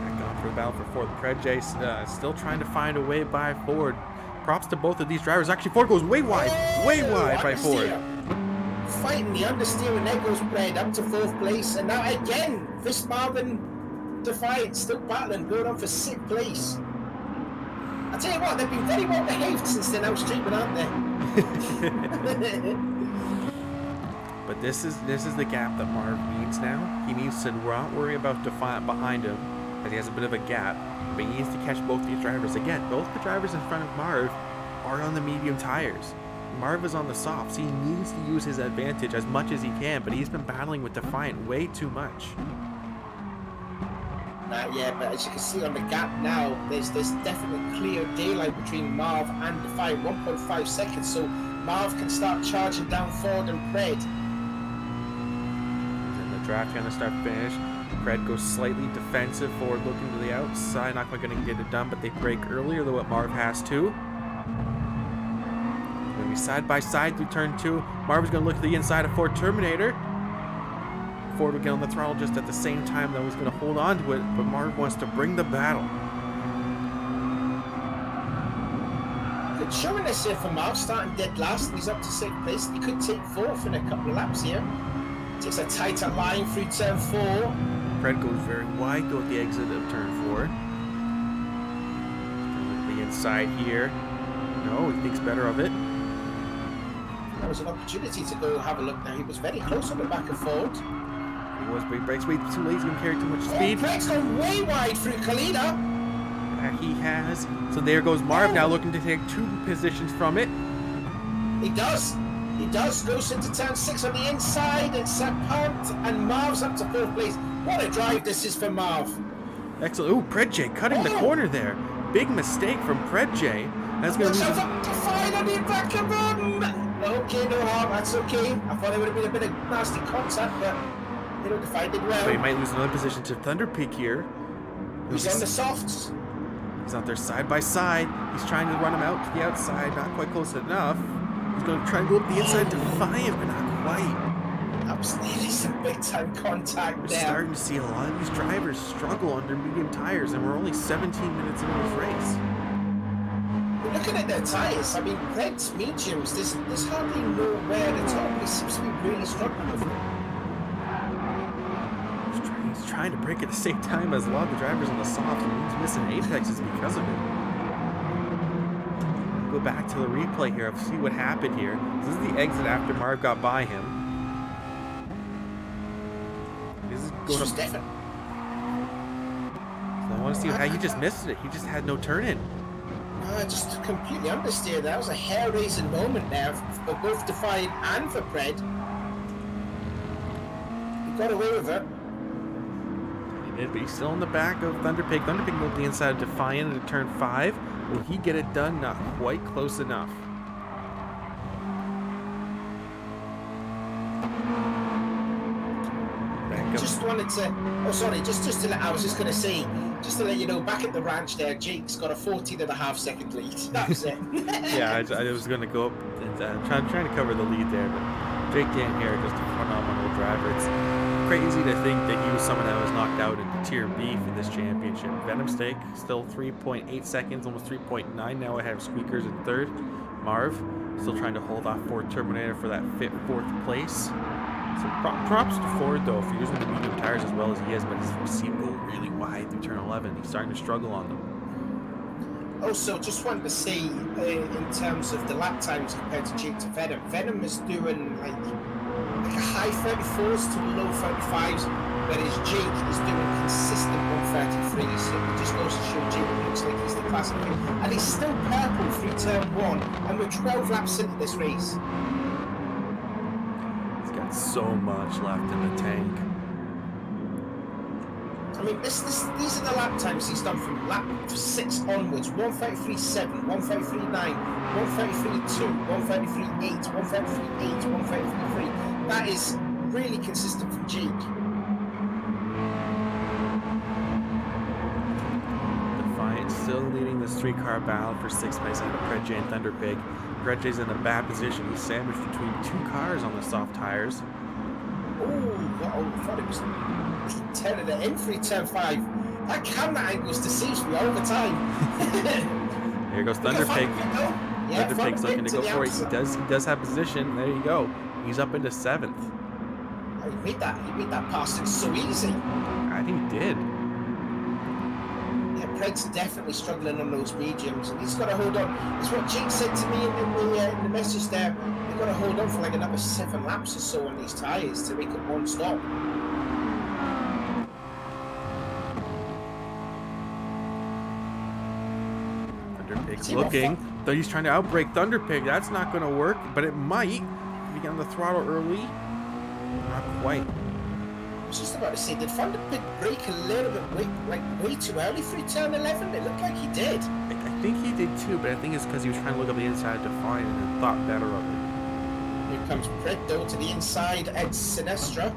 Back on for the battle for 4th. Predje still trying to find a way by Ford. Props to both of these drivers. Actually, Ford goes way wide by Ford. Fighting the understeer, and there goes Brad up to 4th place, and now again, this Marvin Defiant still battling, going on for 6th place. I tell you what, they've been very well behaved since they're now streaming, aren't they? But this is the gap that Marv needs now. He needs to not worry about Defiant behind him. as he has a bit of a gap, but he needs to catch both these drivers. Again, both the drivers in front of Marv are on the medium tires. Marv is on the softs. He needs to use his advantage as much as he can, but he's been battling with Defiant way too much. Yeah, but as you can see on the gap now, there's definitely clear daylight between Marv and Defiant, 1.5 seconds, so Marv can start charging down forward and Pred. And the draft going to start finish. Pred goes slightly defensive forward, looking to the outside. Not quite going to get it done, but they break earlier than what Marv has to. Going to be side by side through turn 2. Marv is going to look to the inside of Ford Terminator. Ford will get on the throttle just at the same time, though he's going to hold on to it, but Marv wants to bring the battle. Good showing this here for Marv, starting dead last, and he's up to 6th place. He could take 4th in a couple of laps here. Takes a tighter line through turn 4. Pred goes very wide though at the exit of turn 4. The inside here. No, he thinks better of it. That was an opportunity to go have a look now. He was very close on the back of Ford. He was, but he breaks way too late. He's going to carry too much speed. Pred's gone way wide through Kalina. He has. So there goes Marv now looking to take 2 positions from it. He does. He does. Goes into turn 6 on the inside. It's a punt, and Marv's up to 4th place. What a drive this is for Marv. Excellent. Ooh, Predj cutting the corner there. Big mistake from Predj. That's going to lose. Defiant on the back of him. Okay, no harm. That's okay. I thought it would have been a bit of nasty contact, but you know, Defiant did well. So he might lose another position to Thunderpeak here. He's on the softs. He's out there side by side. He's trying to run him out to the outside. Not quite close enough. He's going to try and go up the inside to Defiant, but not quite. Absolutely some big-time contact We're there. starting to see a lot of these drivers struggle under medium tires, and we're only 17 minutes into this race. We're looking at their tyres. I mean, Pred's mediums, there's hardly no wear at all. He seems to be really struggling with them. He's trying to break at the same time as a lot of the drivers on the soft, and he's missing apexes because of it. Go back to the replay here and see what happened here. This is the exit after Marv got by him. This is going up. So I want to see how he just missed it. He just had no turn in. I just completely understeer. That was a hair-raising moment there for both Defiant and for Pred. He got away with it. He did, but he's still in the back of Thunderpig. Thunderpig moved the inside of Defiant into turn 5. Will he get it done? Not quite close enough. Just wanted to, just to let, I was just going to say, just to let you know, back at the ranch there, Jake's got a 14.5 second lead. That's it. Yeah, I was going to go up and trying to cover the lead there, but Jake Dan here, just a phenomenal driver. It's crazy to think that he was someone that was knocked out into Tier B for this championship. Venom Steak, still 3.8 seconds, almost 3.9 now ahead of Squeakers in 3rd. Marv, still trying to hold off Ford Terminator for that 4th place. So props to Ford, though, for using the medium tires as well as he is, but he's seen go really wide through turn 11. He's starting to struggle on them. Also, just wanted to say, in terms of the lap times compared to Jake to Venom, Venom is doing like a high 34s to low 35s, whereas Jake is doing consistent 133s. So it just goes to show Jake looks like he's the classic king. And he's still purple through turn 1, and we're 12 laps into this race. So much left in the tank. I mean, these are the lap times he's done from lap 6 onwards. 133.7, 133.9, 133.2, 133.8, 133.8, 133.3. That is really consistent from Jake. Defiant still leading this 3-car battle for 6th place ahead of Predj and Thunderpig. Predj's in a bad position. He's sandwiched between 2 cars on the soft tires. Oh, I thought it was turning it in for turn 5. That camera angles deceives me all the time. Here goes Thunderpig. Yeah, Thunderpig's looking to go for it. He does have position. There you go. He's up into 7th. Oh, he made that passing so easy. I think he did. Pred's definitely struggling on those mediums, and he's got to hold on. It's what Jake said to me in the message there. They've got to hold on for like another 7 laps or so on these tyres to make it one stop. He's looking. Though he's trying to outbrake Thunderpig. That's not going to work, but it might. If he get on the throttle early. Not quite. I was just about to say, did Thunderpig brake a little bit way too early through turn 11? It looked like he did. I think he did too, but I think it's because he was trying to look up the inside to find and then thought better of it. Here comes Predo to the inside at Sinestra.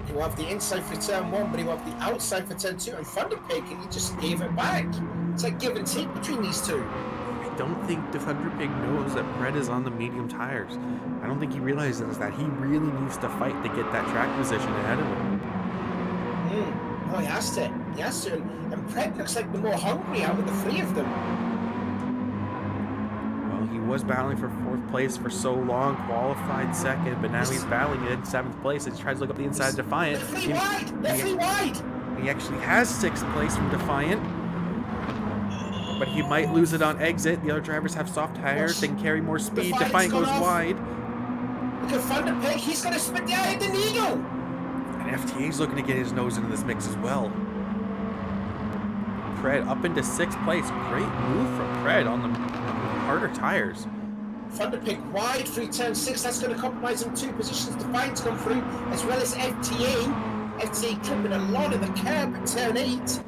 He will have the inside for turn 1, but he will have the outside for turn 2, and Thunderpig, and he just gave it back. It's like give and take between these two. I don't think the Thunderpig knows that Pred is on the medium tires. I don't think he realizes that he really needs to fight to get that track position ahead of him. Oh, he has to. He has to. And Pred looks like the more hungry out of the three of them. Well, he was battling for 4th place for so long, qualified 2nd, but now he's battling in 7th place as he tries to look up the inside of Defiant. They're three wide! They're three wide! He actually has 6th place from Defiant. But he might lose it on exit. The other drivers have soft tires. They can carry more speed. Defiant goes wide. Look at Thunderpig. He's going to spit the eye of the needle. And FTA's looking to get his nose into this mix as well. Pred up into 6th place. Great move from Pred on the harder tires. Thunderpig wide through turn 6. That's going to compromise him 2 positions. Defiant's come through, as well as FTA. FTA tripping a lot of the curb at turn 8.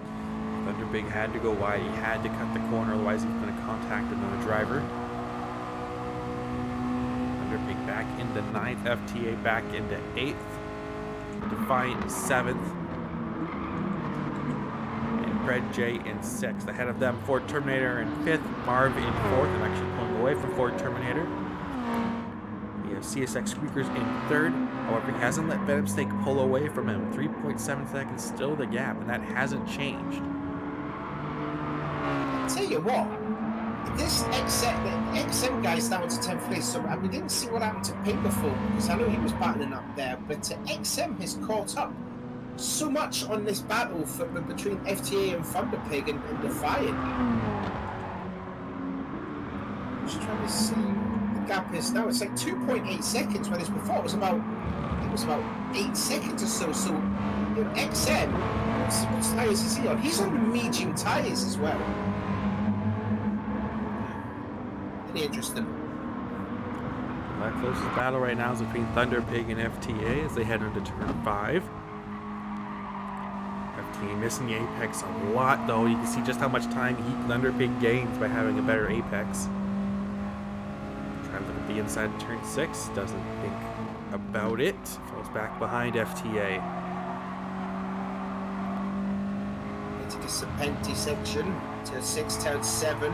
Thunderpig had to go wide. He had to cut the corner, otherwise he was going to contact another driver. Thunderpig back into 9th, FTA back into 8th. Defiant 7th. And Pred J in 6th. Ahead of them, Ford Terminator in 5th, Marv in 4th. I'm actually pulling away from Ford Terminator. We have CSX Squeakers in 3rd. However, he hasn't let Venom Snake pull away from him. 3.7 seconds still the gap, and that hasn't changed. Tell you what, this XM guy's down to 10th place, so we didn't see what happened to Paperful, because I know he was battling up there, but XM has caught up so much on this battle between FTA and Thunderpig and Defiant. I'm just trying to see the gap is now. It's like 2.8 seconds, whereas before it was about 8 seconds or so. So you know, XM, what tires is he on? He's on the medium tires as well. Interesting. The closest battle right now is between Thunderpig and FTA as they head into turn 5. FTA missing the apex a lot, though. You can see just how much time Thunderpig gains by having a better apex. Trying to look at the inside of turn 6. Doesn't think about it. Falls back behind FTA. Into the Serpenti section. Turn 6, turn 7.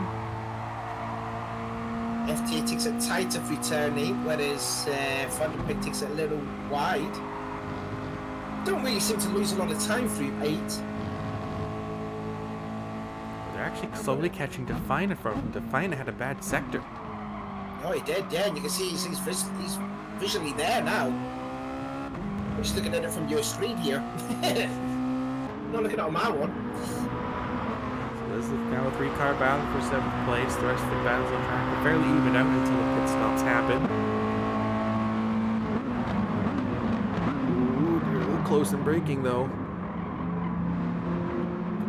FTA takes it tighter through turn 8, whereas Thunderpig takes it a little wide. Don't really seem to lose a lot of time through 8. They're actually slowly catching Defiant from him. Defiant had a bad sector. Oh, he did, yeah, and you can see he's visually there now. I'm just looking at it from your screen here. Not looking at my one. This is now a 3-car battle for 7th place. The rest of the battles on track are fairly even out until the pit stops happen. Ooh, they're a little close in braking though.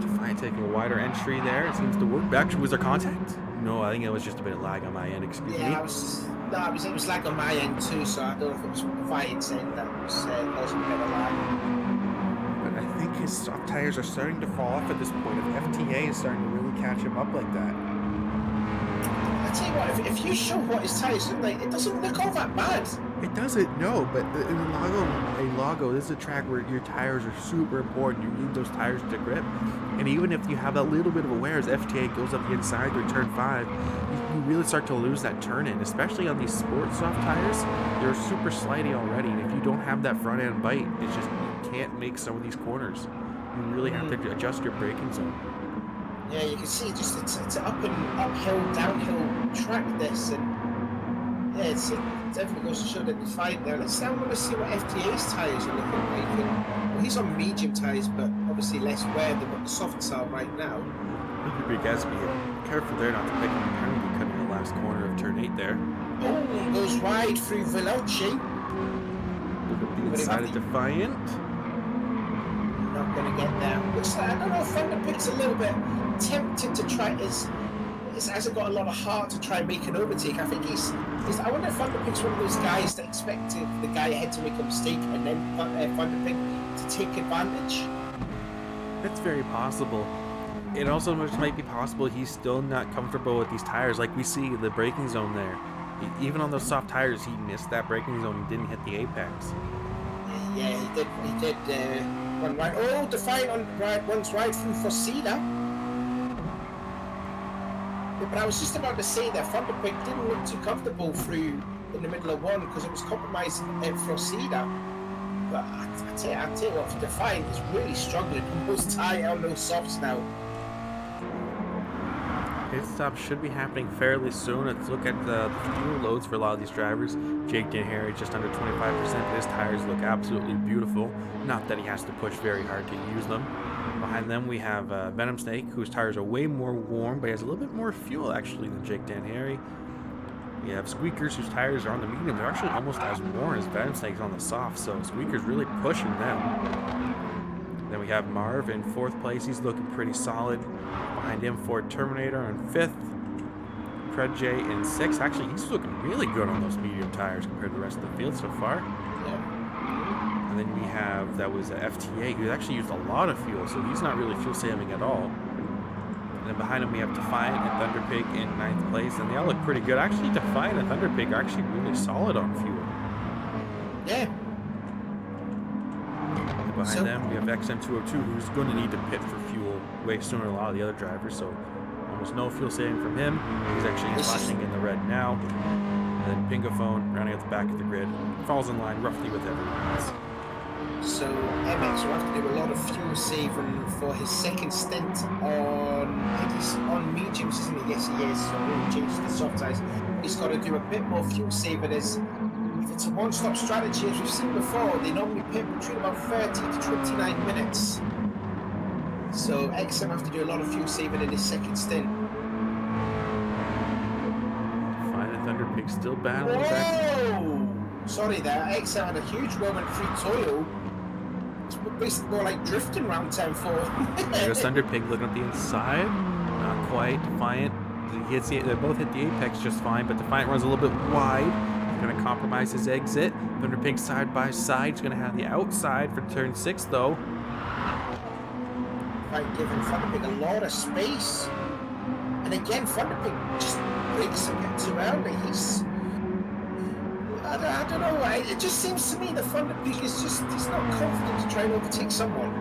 Defiant taking a wider entry there. It seems to work. Actually, was there contact? No, I think it was just a bit of lag on my end. Excuse me. Yeah, it was lag on my end too, so I don't know if it was Defiant's end that was causing a bit of lag. I think his soft tires are starting to fall off at this point. If FTA is starting to really catch him up like that. I tell you what, if you show what his tires look like, it doesn't look all that bad. It doesn't, no, but in Lago, this is a track where your tires are super important. You need those tires to grip. And even if you have that little bit of a wear as FTA goes up the inside through turn 5, you really start to lose that turn in, especially on these sport soft tires. They're super slidey already, and if you don't have that front end bite, it's just, you can't make some of these corners. You really have to adjust your braking zone. Yeah, you can see just it's an uphill, downhill track this, and yeah, it definitely goes to show that he's fine there. I want to see what FTA's tyres are looking like. And, well, he's on medium tyres, but obviously less wear than what the softs are right now. Big Gatsby, careful there not to pick up the penalty cutting the last corner of turn 8 there. Oh, goes wide through Veloci. Look at the inside of Defiant. Not going to get there. Looks like, I don't know, Thunderpig's a little bit tempted to try. Hasn't got a lot of heart to try and make an overtake. I think I wonder if Thunderpig's one of those guys that expected the guy ahead to make a mistake and then Thunderpig to take advantage. That's very possible. It also might be possible he's still not comfortable with these tires. Like we see the braking zone there. Even on those soft tires, he missed that braking zone and didn't hit the apex. Yeah, he did one right. Oh, Defiant on one's right through Fosida. Yeah, but I was just about to say that Thunderpig didn't look too comfortable through in the middle of one because it was compromised at Fosida. But I tell you what, Defiant is really struggling on those softs now. Pit stop should be happening fairly soon. Let's look at the fuel loads for a lot of these drivers. Jake Dennery just under 25%. His tires look absolutely beautiful. Not that he has to push very hard to use them. Behind them we have Venom Snake, whose tires are way more warm, but he has a little bit more fuel actually than Jake Dennery. We have Squeakers, whose tires are on the medium. They're actually almost as warm as Venom Snake's on the soft, so Squeaker's really pushing them. Then we have Marv in 4th place. He's looking pretty solid. Behind him, Ford Terminator in 5th. Fred J in 6th. Actually, he's looking really good on those medium tires compared to the rest of the field so far. Yeah. And then we have, that was a FTA, who actually used a lot of fuel, so he's not really fuel saving at all. And then behind him we have Defiant and Thunderpig in 9th place, and they all look pretty good. Actually, Defiant and Thunderpig are actually really solid on fuel. Yeah. And behind them we have XM202, who's going to need to pit for fuel way sooner than a lot of the other drivers, so almost no fuel saving from him. He's actually flashing in the red now. And then Pingophone, rounding out the back of the grid, falls in line roughly with everyone else. So MX will have to do a lot of fuel saving for his second stint on mediums, isn't he? Yes, he is. So he'll change the soft tires. He's got to do a bit more fuel saving. As if it's a one-stop strategy, as we've seen before, they normally pit between about 30 to 29 minutes. So XM have to do a lot of fuel saving in his second stint. Fine, and Thunderpig still battling Whoa! Sorry there, XM had a huge moment through Toyo. It's basically more like drifting round turn 4. There's Thunderpig looking at the inside. Not quite. Defiant. They both hit the apex just fine, but Defiant runs a little bit wide. He's going to compromise his exit. Thunderpig side by side. He's going to have the outside for turn 6, though. Right, giving Thunderpig a lot of space. And again, Thunderpig just breaks a bit too early. I don't know why. It just seems to me that Thunderpig he's not confident to try and overtake someone.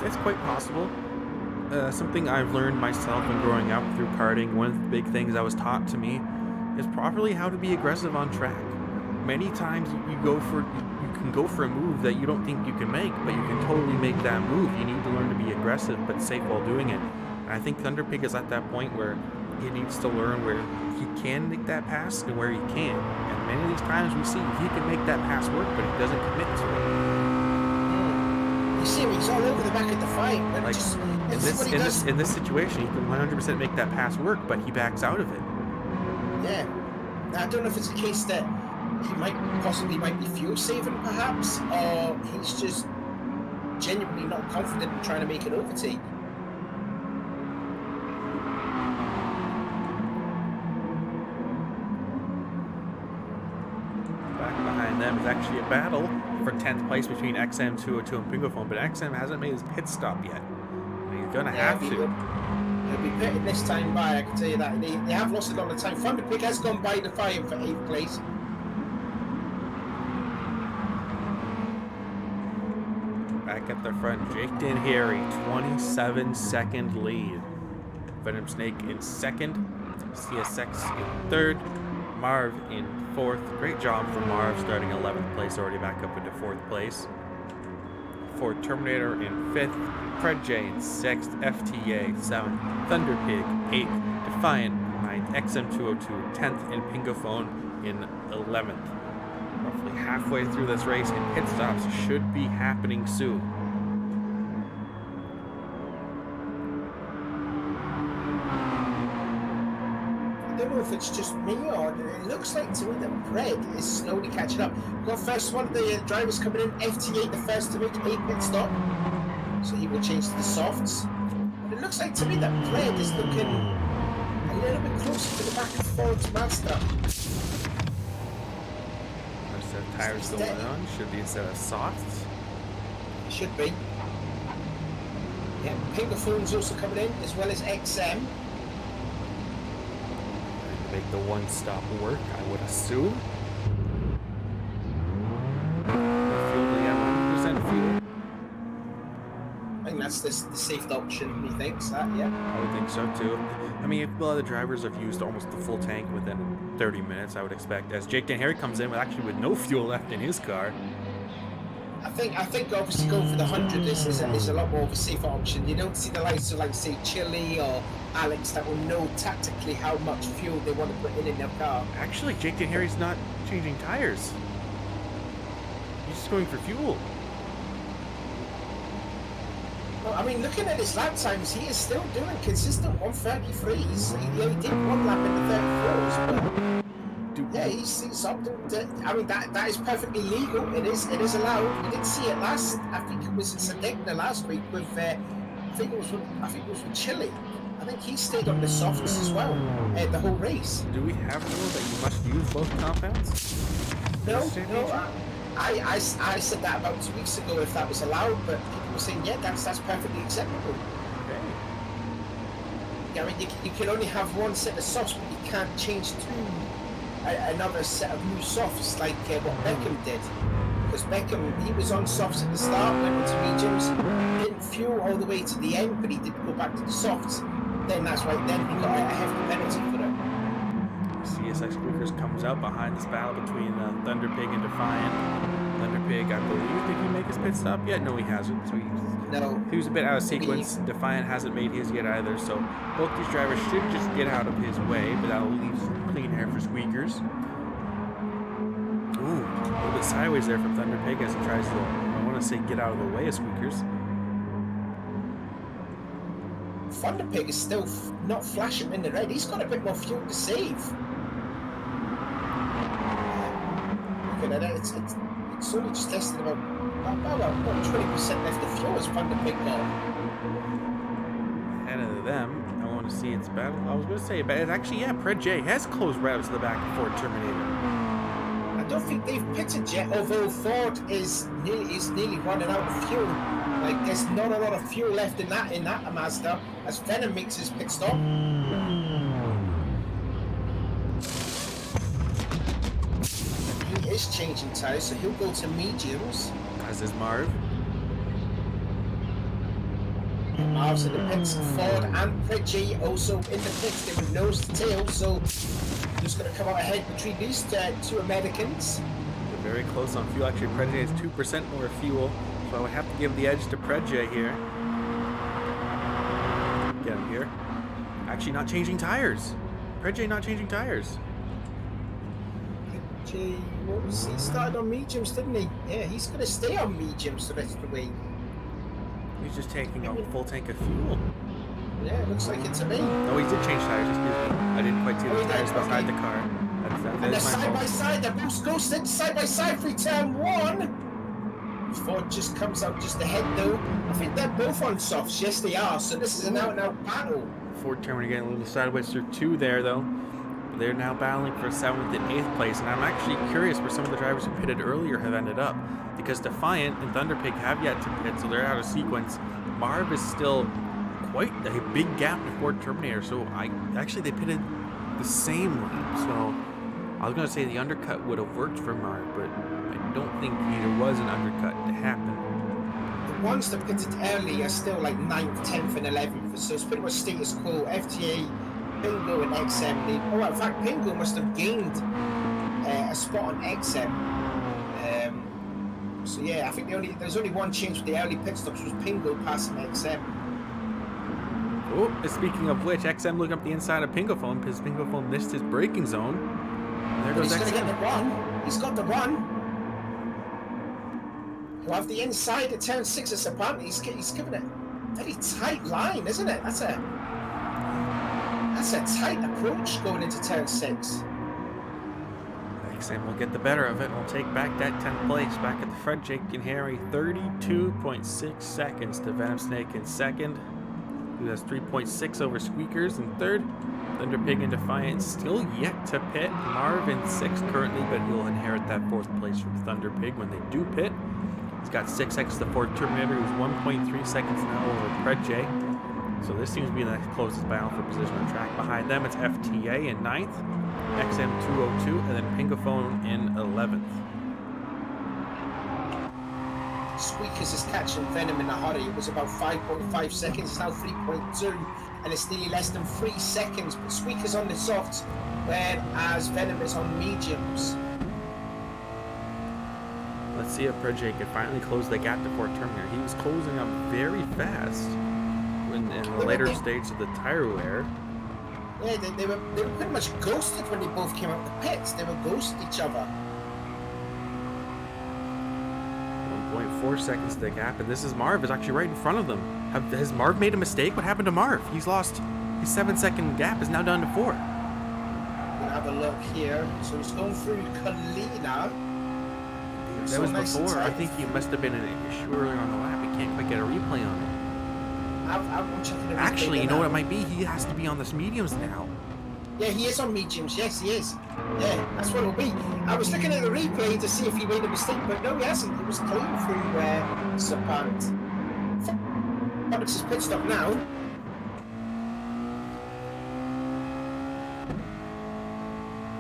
That's quite possible. Something I've learned myself when growing up through karting, one of the big things that was taught to me is properly how to be aggressive on track. Many times you can go for a move that you don't think you can make, but you can totally make that move. You need to learn to be aggressive but safe while doing it. And I think Thunderpig is at that point where he needs to learn where he can make that pass and where he can't. And many of these times we see he can make that pass work, but he doesn't commit to it. You see him, he's all over the back of the fight. But Like, in this situation, he can 100% make that pass work, but he backs out of it. Yeah. I don't know if it's a case that he might be fuel saving perhaps, or he's just genuinely not confident in trying to make an overtake. Back behind them is actually a battle for 10th place between XM202 and Pingophone, but XM hasn't made his pit stop yet. And he's gonna have to. He'll be pitted this time by, I can tell you that. They have lost a lot of time. Thunderpig has gone by Defiant for 8th place. Back at the front, Jake Dennery, 27-second lead. Venom Snake in 2nd, CSX in 3rd, Marv in 4th. Great job for Marv, starting 11th place, already back up into 4th place. Ford Terminator in 5th, Fred J in 6th, FTA 7th, Thunderpig 8th, Defiant 9th, XM202 10th, and Pingophone in 11th. Roughly halfway through this race, and pit stops should be happening soon. I don't know if it's just me or it looks like to me that Greg is slowly catching up. Got first one of the drivers coming in, FT8 the first to make a pit stop. So he will change to the softs. But it looks like to me that Bled is looking a little bit closer to the back of Ford's Mazda. Instead of tires going on, should be instead of softs. It should be. Yeah, Pingaphone's also coming in, as well as XM. Make the one stop work, I would assume. Fuel, yeah, 100% fuel. I think that's the safe option, he thinks that, yeah. I would think so too. I mean, if a lot of the drivers have used almost the full tank within 30 minutes, I would expect, as Jake Dennery comes in with no fuel left in his car. I think obviously going for the 100 is a lot more of a safer option. You don't see the likes of, like, say, Chile or Alex that will know tactically how much fuel they want to put in their car. Actually, Jake Dennery's not changing tires. He's just going for fuel. Well, I mean, looking at his lap times, he is still doing consistent 133s. He did one lap in the 34s, but yeah, he's up to, I mean, that is perfectly legal. It is allowed. We did see it last. I think it was in Sedegna last week with. I think it was with Chile. I think he stayed on the softs as well the whole race. Do we have a rule that you must use both compounds? No. I said that about 2 weeks ago if that was allowed, but people were saying yeah, that's perfectly acceptable. Okay. Yeah, I mean you can only have one set of softs, but you can't change to another set of new softs like what Beckham did. Because Beckham, he was on softs at the start, went into mediums, didn't fuel all the way to the end, but he did go back to the softs. Then that's right, then he got a hefty penalty for it. CSX Squeakers comes out behind this battle between Thunder Pig and Defiant. Thunder Pig, I believe, did he make his pit stop yet? No, he hasn't. So he was a bit out of sequence. Defiant hasn't made his yet either. So both these drivers should just get out of his way, but that'll leave clean air for Squeakers. Ooh, a little bit sideways there from Thunder Pig as he tries to, I want to say, get out of the way of Squeakers. Thunder Pig is still not flashing in the red. He's got a bit more fuel to save. Looking at it, it's only just tested about 20% left of fuel as Thunder Pig got. Ahead of them, I want to see its battle. I was going to say, but it's actually, yeah, Pred J has closed right up to the back of Ford Terminator. I don't think they've pitted yet, although Ford is nearly running out of fuel. Like, there's not a lot of fuel left in that Mazda as Venom makes his pit stop. He is changing tires, so he'll go to mediums. As is Marv. Marv's in the pits. Ford and Pridgey also in the pits. They were nose to tail, so just going to come out ahead between these two Americans. They're very close on fuel. Actually, Pridgey has 2% more fuel, so I would have to give the edge to Pridgey here. Get him here. Actually, not changing tires. Pridgey not changing tires. Pridgey, what was he started on mediums, didn't he? Yeah, he's going to stay on mediums the rest of the way. He's just taking a full tank of fuel. Yeah, it looks like it to me. No, he did change tires, excuse me. I didn't quite see the tires beside the car. And they're side by side, they're both ghosted side by side for turn one. Ford just comes out just ahead though. I think they're both on softs, yes they are, so this is an out and out battle. Ford Terminator getting a little sideways through two there though. They're now battling for 7th and 8th place, and I'm actually curious where some of the drivers who pitted earlier have ended up. Because Defiant and Thunder Pig have yet to pit, so they're out of sequence. Marv is still quite a big gap to Ford Terminator, so they pitted the same lap. So I was going to say the undercut would have worked for Marv, but I don't think there was an undercut to happen. The ones that pitted early are still like 9th, 10th, and 11th, so it's pretty much status quo. FTA, Pingo, and XM. In fact, Pingo must have gained a spot on XM. So yeah, I think there's only one change with the early pit stops was Pingo passing XM. Oh, speaking of which, XM looking up the inside of Pingophone because Pingophone missed his braking zone. And there goes he's XM. Gonna get the run. He's got the run. He'll have the inside at turn 6 as apparently he's given it a very tight line, isn't it? That's a tight approach going into turn 6. XM will get the better of it and will take back that 10th place back at the front. Jake and Harry 32.6 seconds to Venom Snake in second, who has 3.6 over Squeakers in third. Thunder Pig and Defiant still yet to pit. Marv in sixth currently, but he'll inherit that fourth place from Thunder Pig when they do pit. He's got 6 seconds to Ford Terminator, who's 1.3 seconds now over Predjay. So this seems to be the closest battle for position on track. Behind them, it's FTA in 9th, XM202, and then Pingaphone in 11th. Squeakers is catching Venom in a hurry. It was about 5.5 seconds, it's now 3.2, and it's nearly less than 3 seconds. But Squeakers on the softs, whereas Venom is on mediums. Let's see if Predjay can finally close the gap to Ford Terminator. He was closing up very fast in the later stage of the tire wear. Yeah, they were pretty much ghosted when they both came out the pits. They were ghosting each other. 1.4 seconds to the gap, and this is Marv is actually right in front of them. Has Marv made a mistake? What happened to Marv? He's lost. His 7-second gap is now down to 4. We'll have a look here. So he's going through Kalina. That was before. I think he must have been an issue earlier on the lap. We can't quite get a replay on it. I'm checking the replay. Actually, you know what it might be? He has to be on this mediums now. Yeah, he is on mediums. Yes, he is. Yeah, that's what it'll be. I was looking at the replay to see if he made a mistake, but no, he hasn't. He was clean through Serpent. Alex is pit stop now.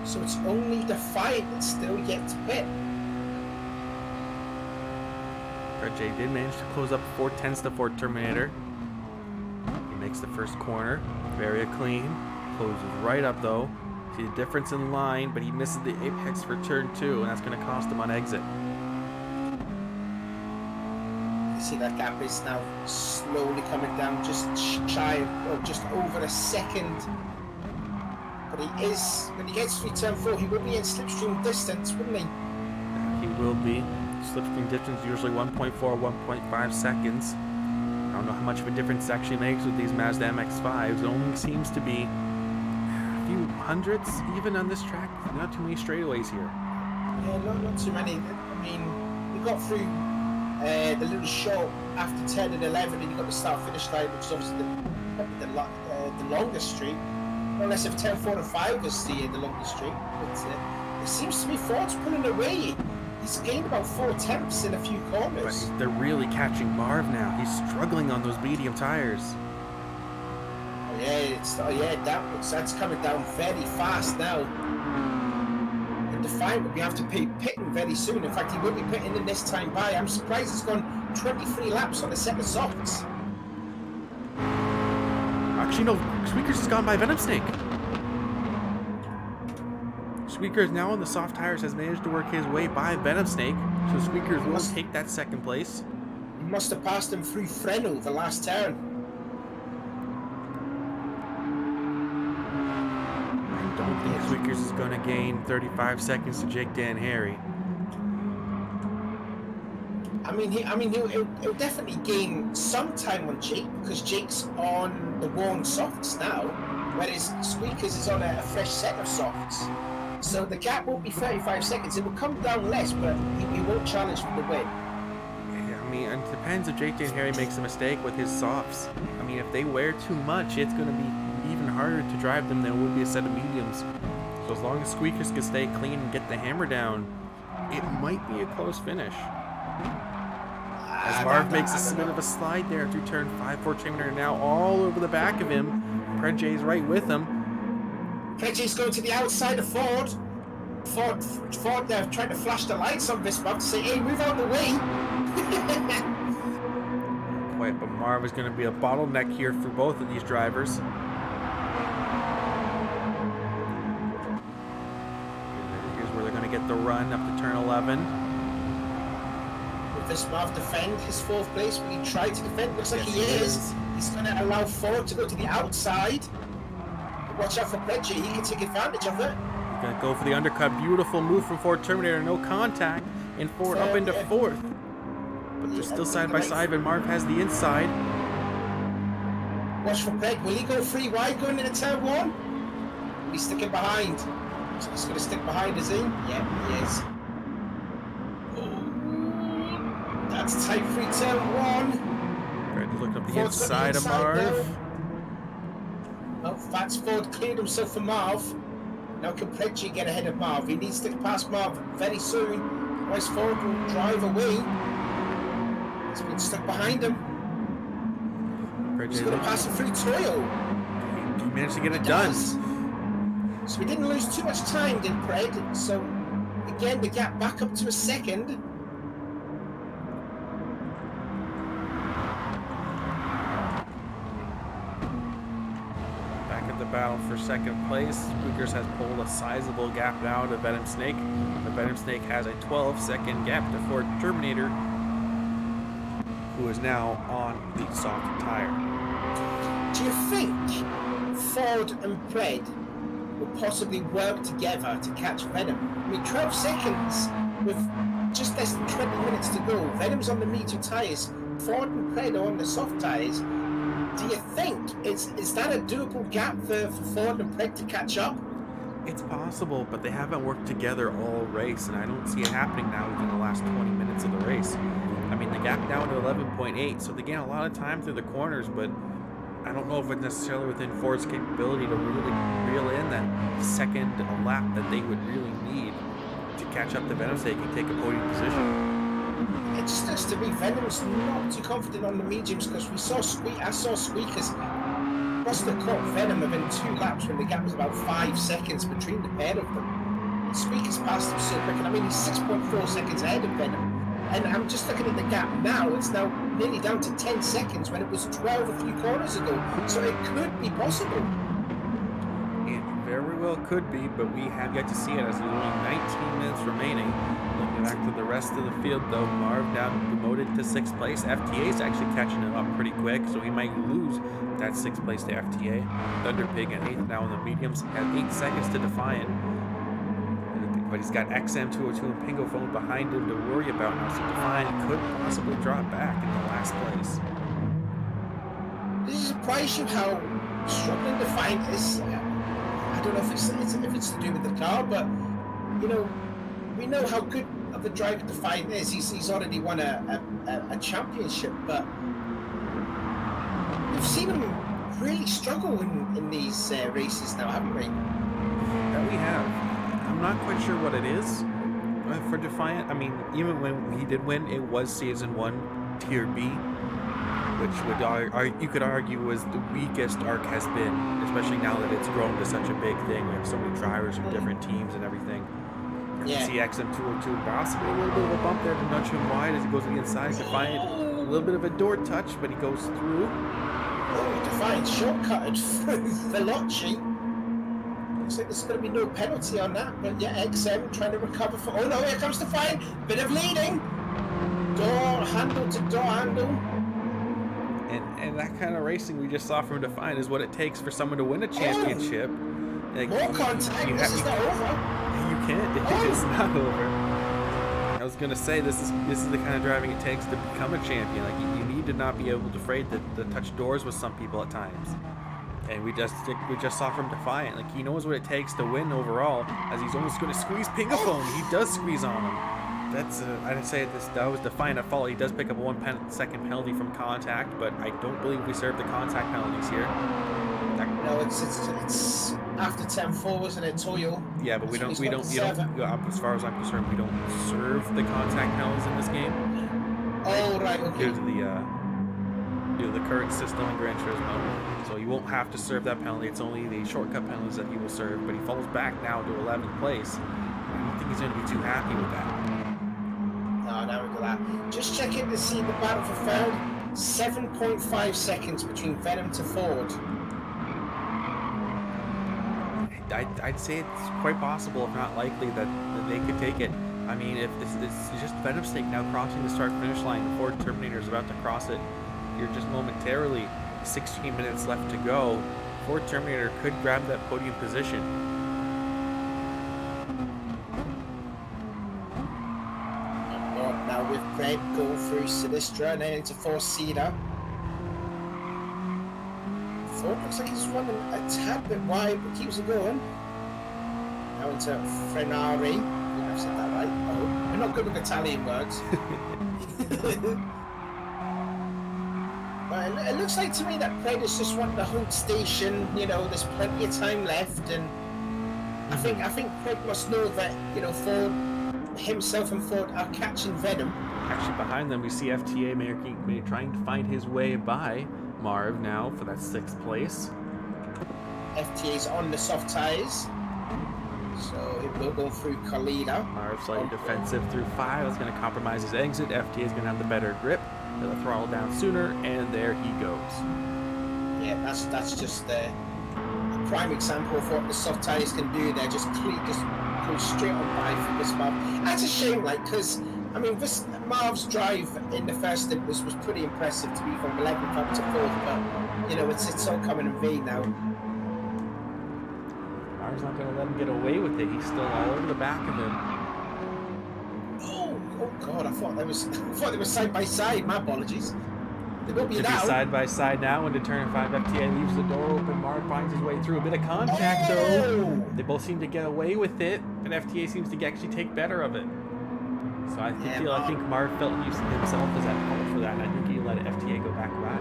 So it's only Defiant that's still yet to pit. Jay did manage to close up 4/10 to Ford Terminator. He makes the first corner. Very clean. Closes right up though. See the difference in line, but he misses the apex for turn 2, and that's going to cost him on exit. You see that gap is now slowly coming down, just shy or just over a second. But he is, when he gets through turn 4, he will be in slipstream distance, wouldn't he? He will be. Slipstream distance usually 1.4, 1.5 seconds. I don't know how much of a difference it actually makes with these Mazda MX5s. It only seems to be a few hundredths even on this track. Not too many straightaways here. Yeah, not too many. I mean, we got through the little short after 10 and 11, and you got the start-finish line, which is obviously the longest street. Unless if 10, 4, and 5 was the longest street. But it seems to be Ford's pulling away. He's gained about 4 tenths in a few corners. But they're really catching Marv now. He's struggling on those medium tires. Oh yeah, that's coming down very fast now. And Defiant will be have to be pitting very soon. In fact, he will be pitting in this time by. I'm surprised he's gone 23 laps on a set of softs. Actually, no. Squeakers has gone by Venom Snake. Squeakers now on the soft tires has managed to work his way by Venom Snake, so Squeakers will take that second place. He must have passed him through Freno the last turn. I don't think Squeakers is going to gain 35 seconds to Jake Dan Harry. He'll definitely gain some time on Jake because Jake's on the worn softs now, whereas Squeakers is on a fresh set of softs. So the gap won't be 35 seconds. It will come down less, but he won't challenge for the win. Yeah, I mean, it depends if Jake Dan Harry makes a mistake with his softs. I mean, if they wear too much, it's going to be even harder to drive them than it would be a set of mediums. So as long as Squeakers can stay clean and get the hammer down, it might be a close finish. As Marv makes a bit of a slide there through turn 5, Ford Terminator now all over the back of him. Predjay's right with him. Predjay's going to the outside of Ford. Ford there trying to flash the lights on this month to say, hey, move out the way. Quite, but Marv is going to be a bottleneck here for both of these drivers. Here's where they're going to get the run up to turn 11. Will this Marv defend his 4th place? Will he try to defend? Looks like he is. He's going to allow Ford to go to the outside. Watch out for Predjay, he can take advantage of it. He's going to go for the undercut. Beautiful move from Ford Terminator. No contact. And Ford up into 4th. But they're still side by side, and Marv has the inside. Watch for Peg. Will he go 3 wide going into turn 1? He's sticking behind. So he's going to stick behind, is he? Yeah, he is. Oh, that's tight for turn 1. Fred looking up the Ford's got inside of Marv. Oh, that's Ford cleared himself for Marv. Now can Predgy get ahead of Marv? He needs to get past Marv very soon. Otherwise Ford will drive away. He's been stuck behind him. He's going to pass him through Toyo. He managed to get it done. So we didn't lose too much time, did Pred? So again, the gap back up to a second. Back at the battle for second place. Spookers has pulled a sizable gap now to Venom Snake. The Venom Snake has a 12-second gap to Ford Terminator, who is now on the soft tire. Do you think Ford and Pred will possibly work together to catch Venom? I mean, 12 seconds with just less than 20 minutes to go. Venom's on the medium tyres, Ford and Pred are on the soft tyres. Do you think is that a doable gap for Ford and Pred to catch up? It's possible, but they haven't worked together all race, and I don't see it happening now within the last 20 minutes of the race. I mean, the gap down to 11.8, so they gain a lot of time through the corners, but I don't know if it's necessarily within Ford's capability to really reel in that second lap that they would really need to catch up to Venom so they can take a podium position. It just looks to me Venom's not too confident on the mediums, because I saw Squeakers must have caught Venom within 2 laps when the gap was about 5 seconds between the pair of them. Squeakers passed him so quick, and I mean he's 6.4 seconds ahead of Venom. And I'm just looking at the gap now, it's now nearly down to 10 seconds when it was 12 a few corners ago. So it could be possible. It very well could be, but we have yet to see it as there's only 19 minutes remaining. Looking back to the rest of the field though, Marv now demoted to 6th place. FTA is actually catching him up pretty quick, so he might lose that 6th place to FTA. Thunderpig at 8th now in the mediums, has 8 seconds to Defiant. But he's got XM202 and Pingo Phone behind him to worry about now, so Defiant could possibly drop back in the last place. Does it surprise you how struggling Defiant is? I don't know if it's to do with the car, but you know, we know how good of a driver Defiant is. He's already won a championship, but we've seen him really struggle in these races now, haven't we? That we have. I'm not quite sure what it is for Defiant. I mean, even when he did win, it was Season 1 Tier B, which would you could argue was the weakest ARC has been, especially now that it's grown to such a big thing. We have so many drivers from different teams and everything. Yeah. See XM202 possibly a little bit of a bump there to nudge him wide as he goes to the inside. Defiant, a little bit of a door touch, but he goes through. Oh, Defiant shortcutted through Veloci. Looks like there's going to be no penalty on that, but yeah, XM trying to recover from. Oh no, here comes Defiant. Bit of leading. Door handle to door handle. And that kind of racing we just saw from Defiant is what it takes for someone to win a championship. Like, More contact. This is not over. You can't. It's not over. I was gonna say this is the kind of driving it takes to become a champion. Like you need to not be able to afraid to touch doors with some people at times. And we just saw from Defiant, like he knows what it takes to win overall. As he's almost going to squeeze Pingaphone, he does squeeze on him. That's I'd say that was Defiant at fault. He does pick up a 1 second penalty from contact, but I don't believe we serve the contact penalties here. No, it's after 10-4, wasn't it, Toyo? Yeah, but you don't. As far as I'm concerned, we don't serve the contact penalties in this game. Oh right, okay. Due to the current system in Gran Turismo, so you won't have to serve that penalty. It's only the shortcut penalties that he will serve. But he falls back now to 11th place. I don't think he's going to be too happy with that. No, now we got that. Just checking to see the battle for third. 7.5 seconds between Venom to Ford. I'd say it's quite possible, if not likely, that they could take it. I mean, if this is just Venom Snake now crossing the start-finish line, the Ford Terminator is about to cross it. You're just momentarily 16 minutes left to go. Ford Terminator could grab that podium position. Now with Red go through Sinistra and then into Forcida. Ford looks like he's running a tad bit wide, but keeps it going. Now onto Frenari. I've said that right. Oh, we're not good with Italian words. But it looks like to me that Pred is just wanting to hold station. You know, there's plenty of time left, and I think Pred must know that, you know, Ford himself and Ford are catching Venom. Actually, behind them we see FTA trying to find his way by Marv now for that 6th place. FTA's on the soft tires, so it will go through Kalina. Marv slightly defensive through 5. That's going to compromise his exit. FTA is going to have the better grip. They'll throttle down sooner, and there he goes. Yeah, that's just a prime example of what the soft tires can do. They're just go straight on by for this Marv. That's a shame, like, because I mean, this Marv's drive in the first stint was pretty impressive to be from 11th up to 4th, but you know, it's all coming in vain now. Marv's not going to let him get away with it. He's still all over the back of him. Oh God! I thought they were side by side. My apologies. They will be now. Side by side now into turn 5. FTA leaves the door open. Marv finds his way through. A bit of contact though. They both seem to get away with it, and FTA seems to actually take better of it. So I think Marv felt himself as at fault for that, and I think he let FTA go back by.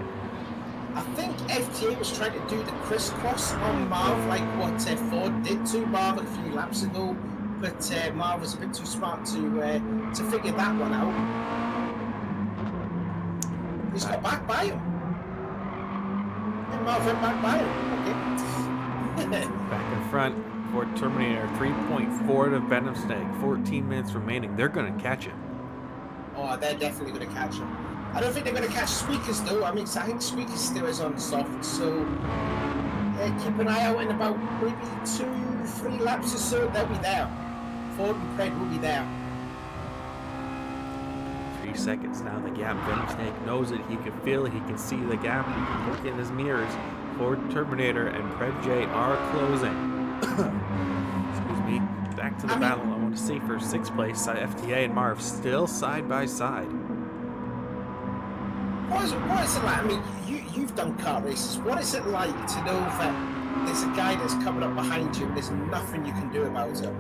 I think FTA was trying to do the crisscross on Marv, like what Ford did to Marv a few laps ago, but Marv was a bit too smart to figure that one out. He's got back by him. And Marv went back by him. Okay. Back in front. Ford Terminator 3.4 to Venom Snake. 14 minutes remaining. They're going to catch him. Oh, they're definitely going to catch him. I don't think they're going to catch Squeakers though. I mean, I think Squeakers still is on soft, so keep an eye out in about maybe 2-3 laps or so. They'll be there. Ford and Pred will be there. 3 seconds now. The gap. Venom Snake knows it. He can feel it. He can see the gap. He can look in his mirrors. Ford Terminator and Pred J are closing. Excuse me. Back to the battle. I want to see for 6th place. FTA and Marv still side by side. What is it like? I mean, you've done car races. What is it like to know that there's a guy that's coming up behind you and there's nothing you can do about it?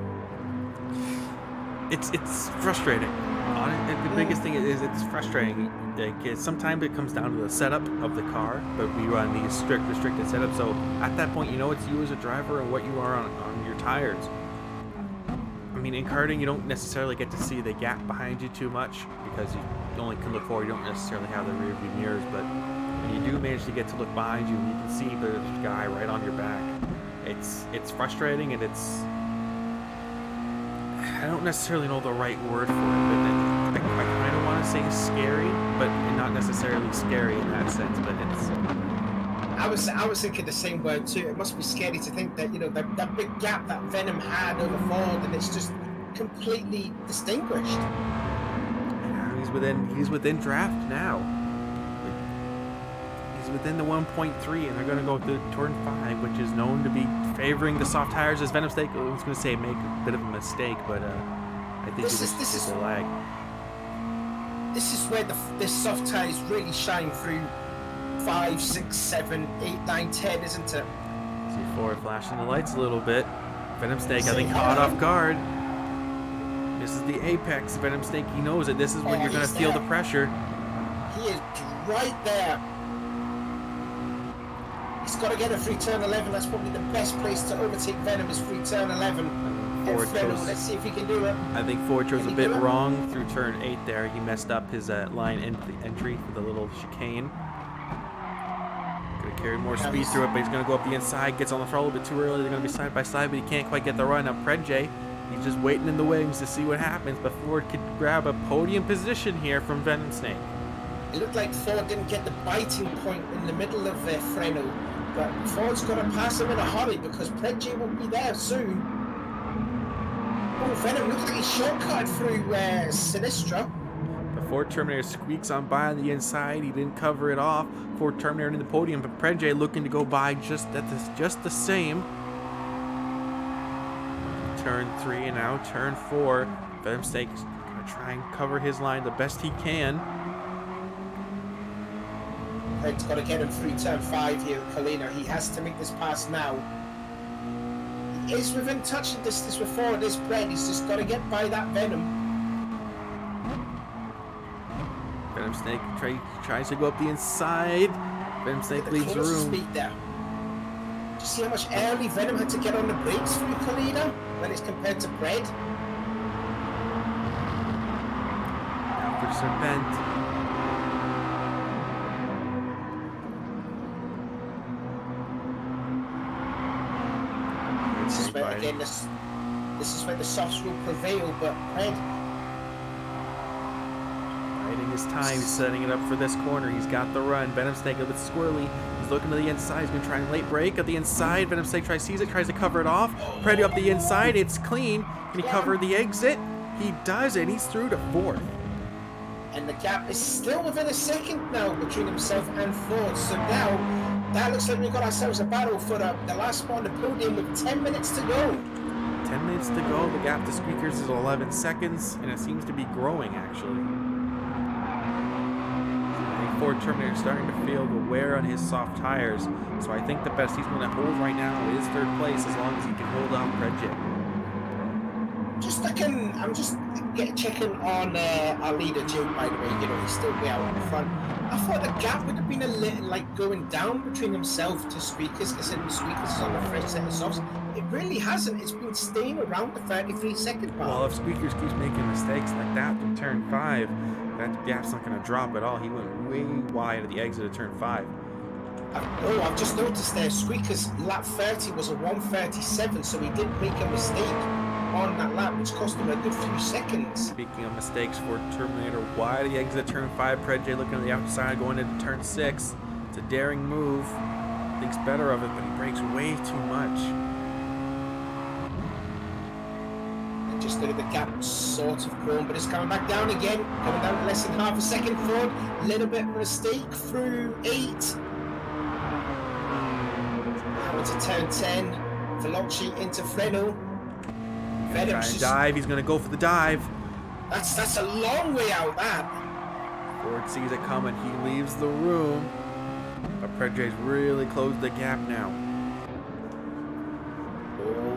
It's frustrating. The biggest thing is it's frustrating. Like, sometimes it comes down to the setup of the car, but we run these restricted setups. So at that point, you know it's you as a driver and what you are on your tires. I mean, in karting, you don't necessarily get to see the gap behind you too much because you only can look forward. You don't necessarily have the rear view mirrors, but when you do manage to get to look behind you, you can see there's a guy right on your back. It's frustrating, and I don't necessarily know the right word for it, but I kind of want to say scary, but not necessarily scary in that sense. But it's. I was thinking the same word too. It must be scary to think that, you know, that big gap that Venom had over Ford, and it's just completely distinguished. Yeah, he's within draft now. He's within the 1.3, and they're going to go through turn 5, which is known to be favoring the soft tires as Venom Snake. I was going to say make a bit of a mistake, but I think this is a lag. This is where the soft tires really shine through 5, 6, 7, 8, 9, 10, isn't it? See Ford flashing the lights a little bit. Venom Snake, I think, caught off guard. This is the apex. Venom Snake, he knows it. This is when you're going to feel the pressure. He is right there. He's got to get a free turn 11. That's probably the best place to overtake Venom is free turn 11. Let's see if he can do it. I think Ford chose a bit wrong through turn 8 there. He messed up his line entry for the little chicane. Could have carried more speed through it, but he's going to go up the inside. Gets on the throttle a bit too early. They're going to be side by side, but he can't quite get the run. Now Pred J, he's just waiting in the wings to see what happens, but Ford could grab a podium position here from Venom Snake. It looked like Ford didn't get the biting point in the middle of Freno, but Ford's going to pass him in a hurry because Pred J will be there soon. Oh, Venom looks like he shortcut through Sinistra. The Ford Terminator squeaks on by on the inside. He didn't cover it off. Ford Terminator in the podium, but Pred J looking to go by just the same. Turn 3 and now turn 4. Venom Snake is going to try and cover his line the best he can. Pred's got to get him through turn 5 here with Kalina. He has to make this pass now. is within touching distance with Ford. This Brett, he's just got to get by that Venom. Venom Snake tries to go up the inside. Venom Snake leaves the room. Speed there. Do you see how much early Venom had to get on the brakes through Kalina when it's compared to Brett? Now for Serpent. This is where, again, this is where the softs will prevail, but Brett Biding his time, he's setting it up for this corner. He's got the run. Venom Snake a bit squirrely. He's looking to the inside. He's going to try and late break at the inside. Venom Snake tries to cover it off. Preddy up the inside. It's clean. Can he cover the exit? He does, and he's through to 4th. And the gap is still within a second now between himself and Ford. So now, that looks like we've got ourselves a battle for the last spot on the podium with 10 minutes to go. 10 minutes to go. The gap to Squeakers is 11 seconds, and it seems to be growing, actually. Ford Terminator starting to feel the wear on his soft tires, so I think the best he's going to hold right now is 3rd place as long as he can hold on Predjay. I'm just checking on our leader Jim, by the way. You know, he's still way out in front. I thought the gap would have been a little like going down between himself to Squeakers, considering Squeakers is on the fresh set of softs. It really hasn't. It's been staying around the 33-second mark. Well, if Squeakers keeps making mistakes like that from turn 5, that gap's not going to drop at all. He went way wide at the exit of turn 5. I've just noticed there, Squeakers' lap 30 was a 1:37, so he did make a mistake on that lap, which cost him a good few seconds. Speaking of mistakes for Terminator, wide at the exit of turn 5, Predjay looking at the outside, going into turn 6. It's a daring move. Thinks better of it, but he brakes way too much. Just look at the gap sort of grown, but it's coming back down again. Coming down to less than half a second forward. Little bit of a mistake through 8. Now into turn 10. Veloci into Freno. Try and dive. He's going to go for the dive. That's a long way out, that. Ford sees it coming. He leaves the room. But Predjay's really closed the gap now.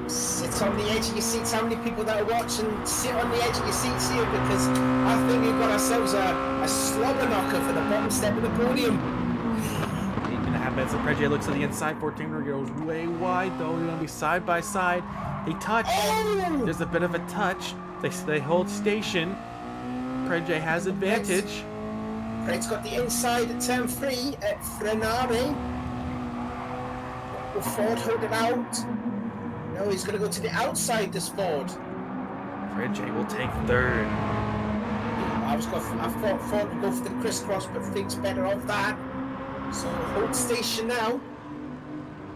Sit on the edge of your seats. How many people that are watching sit on the edge of your seats here? Because I think we've got ourselves a slobber knocker for the bottom step of the podium. 8.5 minutes. Predjay looks at the inside. 14 goes way wide though. They're going to be side by side. They touch. Oh! There's a bit of a touch. They hold station. Predjay has advantage. Fred's got the inside at turn 3 at Frenari. Will Ford hold it out? No, he's going to go to the outside, this Ford. Predjay will take 3rd. I thought Ford would go for the crisscross, but thinks better of that. So hold station now.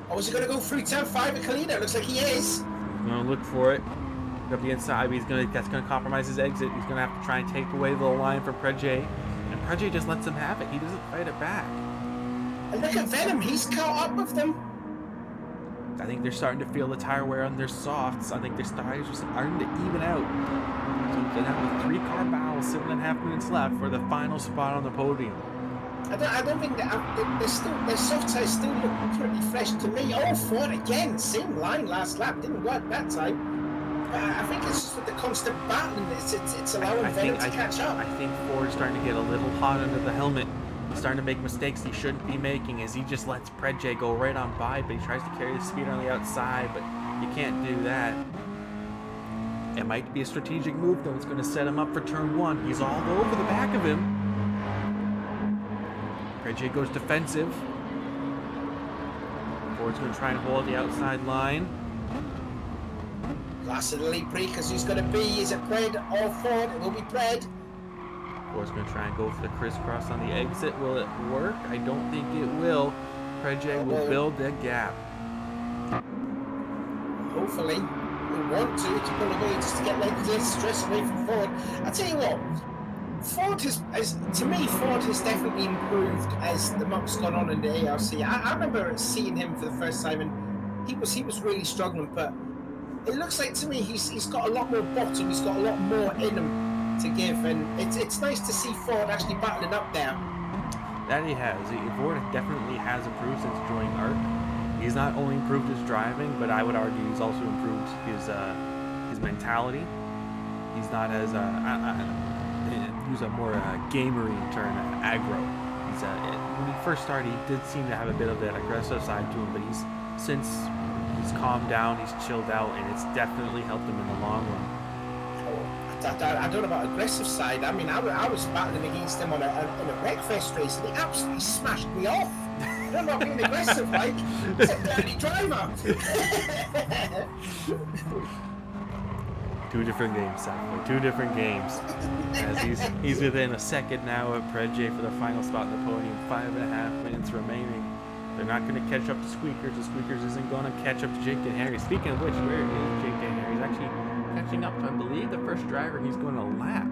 Oh, is he going to go through turn 5 at Kalina? Looks like he is. He's going to look for it. Up the inside, but that's going to compromise his exit. He's going to have to try and take away the line from Predjay. And Predjay just lets him have it. He doesn't fight it back. And look at Venom. He's caught up with them. I think they're starting to feel the tire wear on their softs. I think their tires are starting to even out. So we have a 3-car battle, 7.5 minutes left for the final spot on the podium. I don't think their soft tires still look pretty fresh to me. Oh, Ford again, same line last lap, didn't work that time. I think it's just with the constant battling. It's allowing Venom to catch up. I think Ford's starting to get a little hot under the helmet. He's starting to make mistakes he shouldn't be making as he just lets Predjay go right on by, but he tries to carry the speed on the outside, but you can't do that. It might be a strategic move though. It's going to set him up for turn 1. He's all over the back of him. Predjay goes defensive. Ford's going to try and hold the outside line. Last of the lead breakers, who's going to be? Is it Pred or Ford? It will be Pred. Ford's going to try and go for the crisscross on the exit. Will it work? I don't think it will. Predjay will build that gap. Hopefully. We want to pull away just to get less stress away from Ford. I tell you what, Ford has definitely improved as the months gone on in the ARC. I remember seeing him for the first time, and he was really struggling, but it looks like to me he's got a lot more bottom, he's got a lot more in him to give, and it's nice to see Ford actually battling up there. That he has. Ford definitely has improved since joining ARC. He's not only improved his driving, but I would argue he's also improved his mentality. He's not as use a more gamery term, aggro. He's when he first started, he did seem to have a bit of that aggressive side to him, but since he's calmed down, he's chilled out, and it's definitely helped him in the long run. I don't know about aggressive side. I mean, I was battling against him on a Wreckfest race, and he absolutely smashed me off. I don't know about being aggressive, like he's a dirty driver. Two different games, Safway. Two different games. As he's within a second now of Predje for the final spot in the podium. 5.5 minutes remaining. They're not going to catch up to Squeakers. The Squeakers isn't going to catch up to Jake and Harry. Speaking of which, where is Jake and Harry? He's actually catching up to, I believe, the first driver. He's going to lap.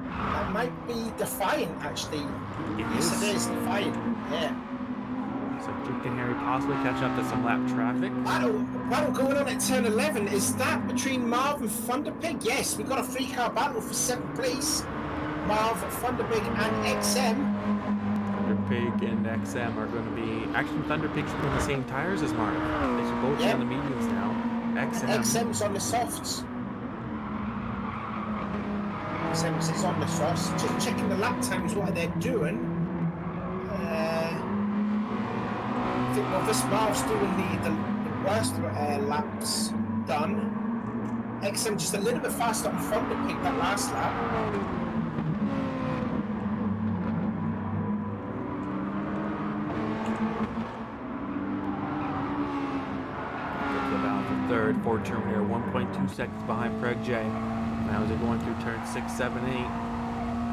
That might be Defiant, actually. It is Defiant. Yeah. So Jake and Harry possibly catch up to some lap traffic. Battle going on at turn 11. Is that between Marv and Thunderpig? Yes, we got a 3-car battle for 7th place. Marv, Thunderpig, and XM. Thunderpig and XM are going to be... Actually, Thunderpig's doing the same tires as Marv. They should both be on the mediums now. XM's on the softs. XM's is on the softs. Just checking the lap times, what they're doing. I think, well, this Marv's doing the worst laps done. XM just a little bit faster on Thunderpig that last lap. Third, Ford Terminator 1.2 seconds behind Predje. Now as they're going through turn 6, 7, 8.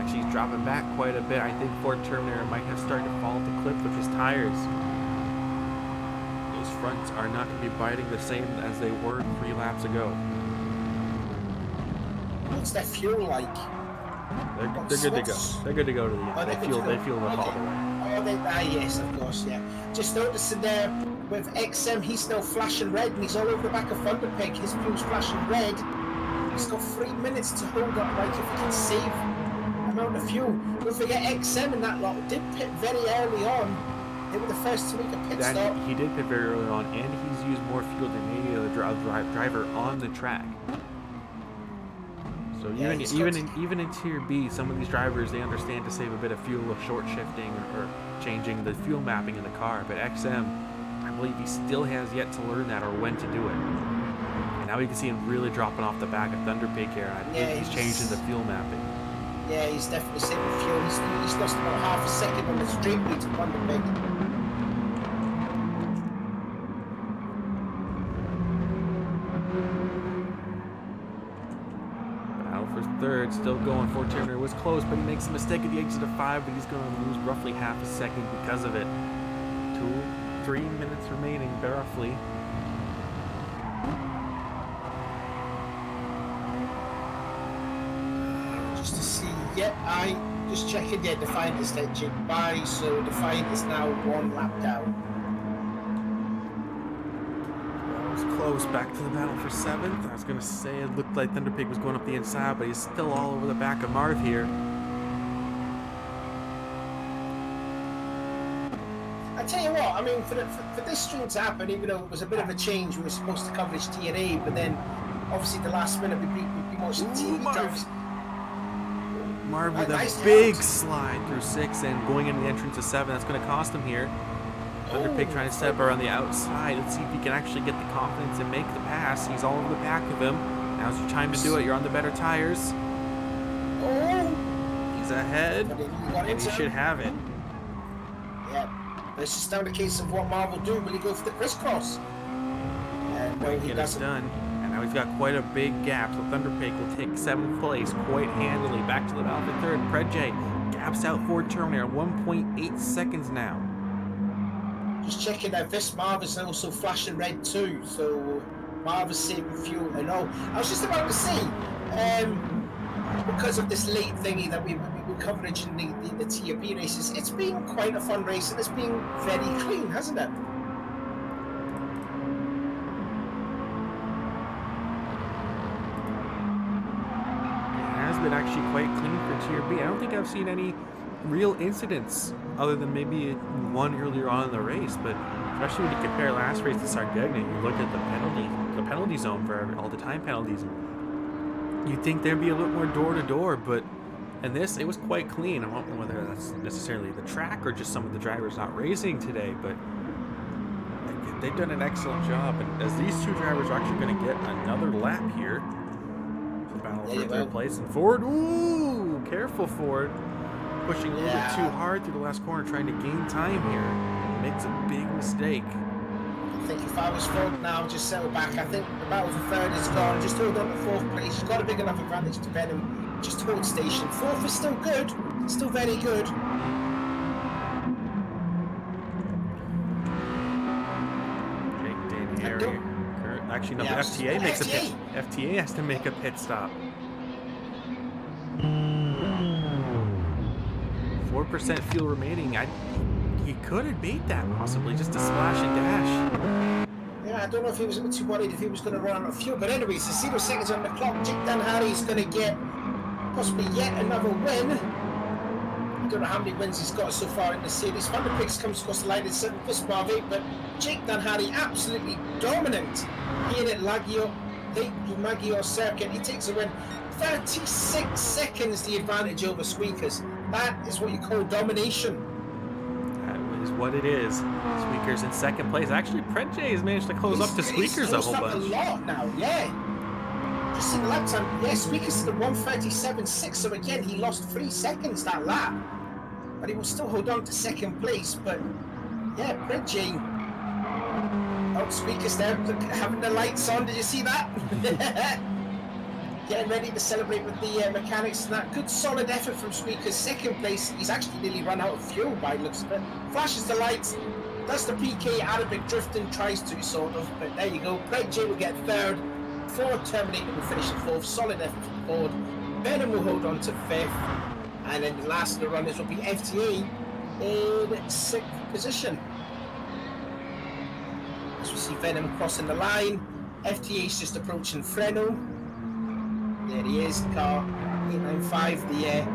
Actually, he's dropping back quite a bit. I think Ford Terminator might have started to fall off the cliff with his tires. Those fronts are not going to be biting the same as they were 3 laps ago. What's that fuel like? They're good to go. They're good to go to the end. Oh, they feel the all the way. Oh, yes, of course, yeah. Just noticing there with XM, he's still flashing red, and he's all over the back of Thunderpig. His fuel's flashing red. He's got 3 minutes to hold up, like if he can save amount of fuel. Don't forget, XM in that lot did pit very early on. They were the first to make a pit stop. He did pit very early on, and he's used more fuel than any other driver on the track. So yeah, even in Tier B, some of these drivers, they understand to save a bit of fuel with short shifting or changing the fuel mapping in the car. But XM, I believe he still has yet to learn that or when to do it. And now you can see him really dropping off the back of Thunderpig here. I think he's changing the fuel mapping. Yeah, he's definitely saving fuel. He's lost about half a second on the straight lead to Thunderpig. Third, still going. Ford Terminator was close, but he makes a mistake at the exit of 5, but he's going to lose roughly half a second because of it. 3 minutes remaining, roughly. Just to see, I just checking. Yeah, Defiant is edging by, so Defiant is now 1 lap down. Close, back to the battle for 7th. I was gonna say it looked like Thunderpig was going up the inside, but he's still all over the back of Marv here. I tell you what, I mean, for this stream to happen, even though it was a bit of a change, we were supposed to cover TNA, but then obviously the last minute we watched TV drivers. Marv with a big slide through 6 and going into the entrance of 7. That's going to cost him here. Thunderpig trying to step around the outside. Let's see if he can actually get the confidence and make the pass. He's all over the back of him. Now's your time to do it. You're on the better tires. He's ahead. And he should have it. Yeah. It's just now the case of what Marv will do. Will he go for the crisscross? And no, he doesn't. Done. And now he's got quite a big gap. So Thunderpig will take 7th place quite handily. Back to the battle for 3rd. Predje gaps out Ford Terminator. 1.8 seconds now. Just checking out, this Marv is also flashing red too, so Marv is saving fuel and all. I was just about to say, because of this late thingy that we were coverage in the Tier B races, it's been quite a fun race and it's been very clean, hasn't it? It has been actually quite clean for Tier B. I don't think I've seen any real incidents other than maybe one earlier on in the race. But especially when you compare last race to Sardegna, you look at the penalty zone for all the time penalties. You'd think there'd be a little more door to door, but in this, it was quite clean. I don't know whether that's necessarily the track or just some of the drivers not racing today, but they've done an excellent job. And as these two drivers are actually going to get another lap here, the battle for third place. And Ford, ooh, careful Ford, pushing a little bit too hard through the last corner, trying to gain time here. Makes a big mistake. I think if I was Ford now, just settle back. I think the battle for third is gone. Just hold on to fourth place. You've got a big enough advantage to Venom. Just hold station. Fourth is still good. Still very good. Actually, no, the FTA makes a pit. FTA has to make a pit stop. 4% fuel remaining. He could have beat that possibly, just a splash and dash. Yeah, I don't know if he was a bit too worried if he was going to run out of fuel. But anyways, the 0 seconds on the clock. Jake Dan Harry's going to get possibly yet another win. I don't know how many wins he's got so far in the series. Van der Pix comes across the line in 7th for Sparve, but Jake Dan Harry absolutely dominant here at Lago, the Maggiore circuit. He takes a win. 36 seconds the advantage over Squeakers. That is what you call domination. That is what it is. Squeakers in second place. Actually, Predjay has managed to close up to Squeakers a whole bunch. A lot now, yeah. Just in the lap time, yeah, Squeakers to the 1:37.6. So again, he lost 3 seconds that lap, but he will still hold on to second place. But yeah, Predjay. Oh, Squeakers there, look, having the lights on. Did you see that? Getting ready to celebrate with the mechanics and that. Good solid effort from Squeakers. Second place, he's actually nearly run out of fuel by the looks of it. Flashes the lights, does the PK, Arabic drifting, tries to sort of, but there you go. Predjay will get third. Ford Terminator will finish in fourth. Solid effort from Ford. Venom will hold on to fifth. And then the last of the runners will be FTA in sixth position. As we see Venom crossing the line. FTA's just approaching Freno. There he is, car 895, the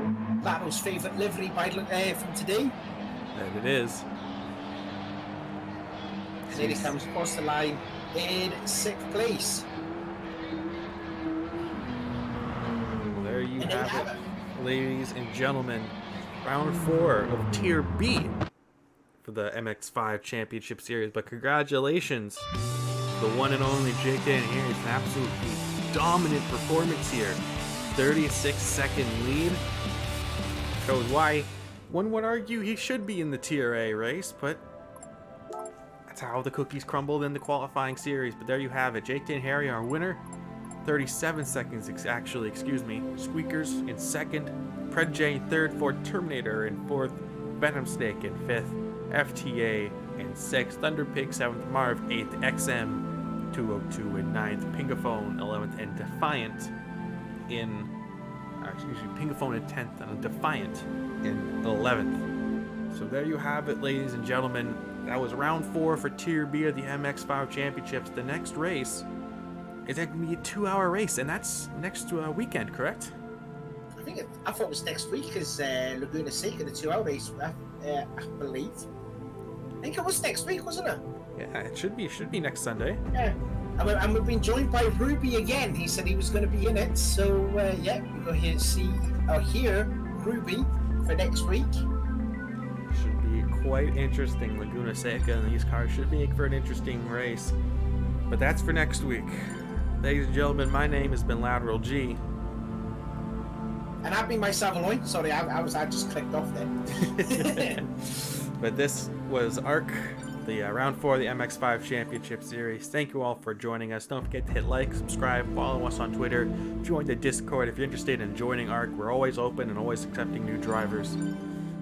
Lago's favourite livery by from today. There it is. And there he comes across the line in sixth place. Well, there you have it, ladies and gentlemen. Round 4 of Tier B for the MX5 Championship Series. But congratulations, the one and only Jake Dan here. It's an absolutely dominant performance here. 36-second lead. Shows why one would argue he should be in the Tier A race, but that's how the cookies crumbled in the qualifying series. But there you have it. Jake Dan Harry, our winner. 37 seconds, actually, excuse me. Squeakers in second. Predjay third. Ford Terminator in fourth. Venom Snake in fifth. FTA in sixth. Thunderpig seventh. Marv eighth. XM 202 in 9th, Pingaphone 11th, and Defiant in, Pingaphone in 10th, and Defiant in 11th. So there you have it, ladies and gentlemen. That was round 4 for Tier B of the MX5 Championships. The next race is going to be a 2-hour race, and that's next weekend, correct? I thought it was next week, because Laguna Seca, the 2-hour race, I believe. I think it was next week, wasn't it? Yeah, it should be next Sunday. Yeah, and we've been joined by Ruby again. He said he was going to be in it, so yeah, we'll go here and see or hear Ruby for next week. Should be quite interesting. Laguna Seca and these cars should make for an interesting race. But that's for next week. Ladies and gentlemen, my name has been Lateral G. And I've been myself alone. Sorry, I just clicked off then. But this was ARC, the round 4 of the MX5 Championship Series. Thank you all for joining us. Don't forget to hit like, subscribe, follow us on Twitter, join the Discord if you're interested in joining ARC. We're always open and always accepting new drivers.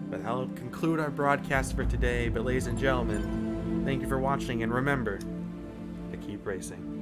But that'll conclude our broadcast for today. But ladies and gentlemen, thank you for watching, and remember to keep racing.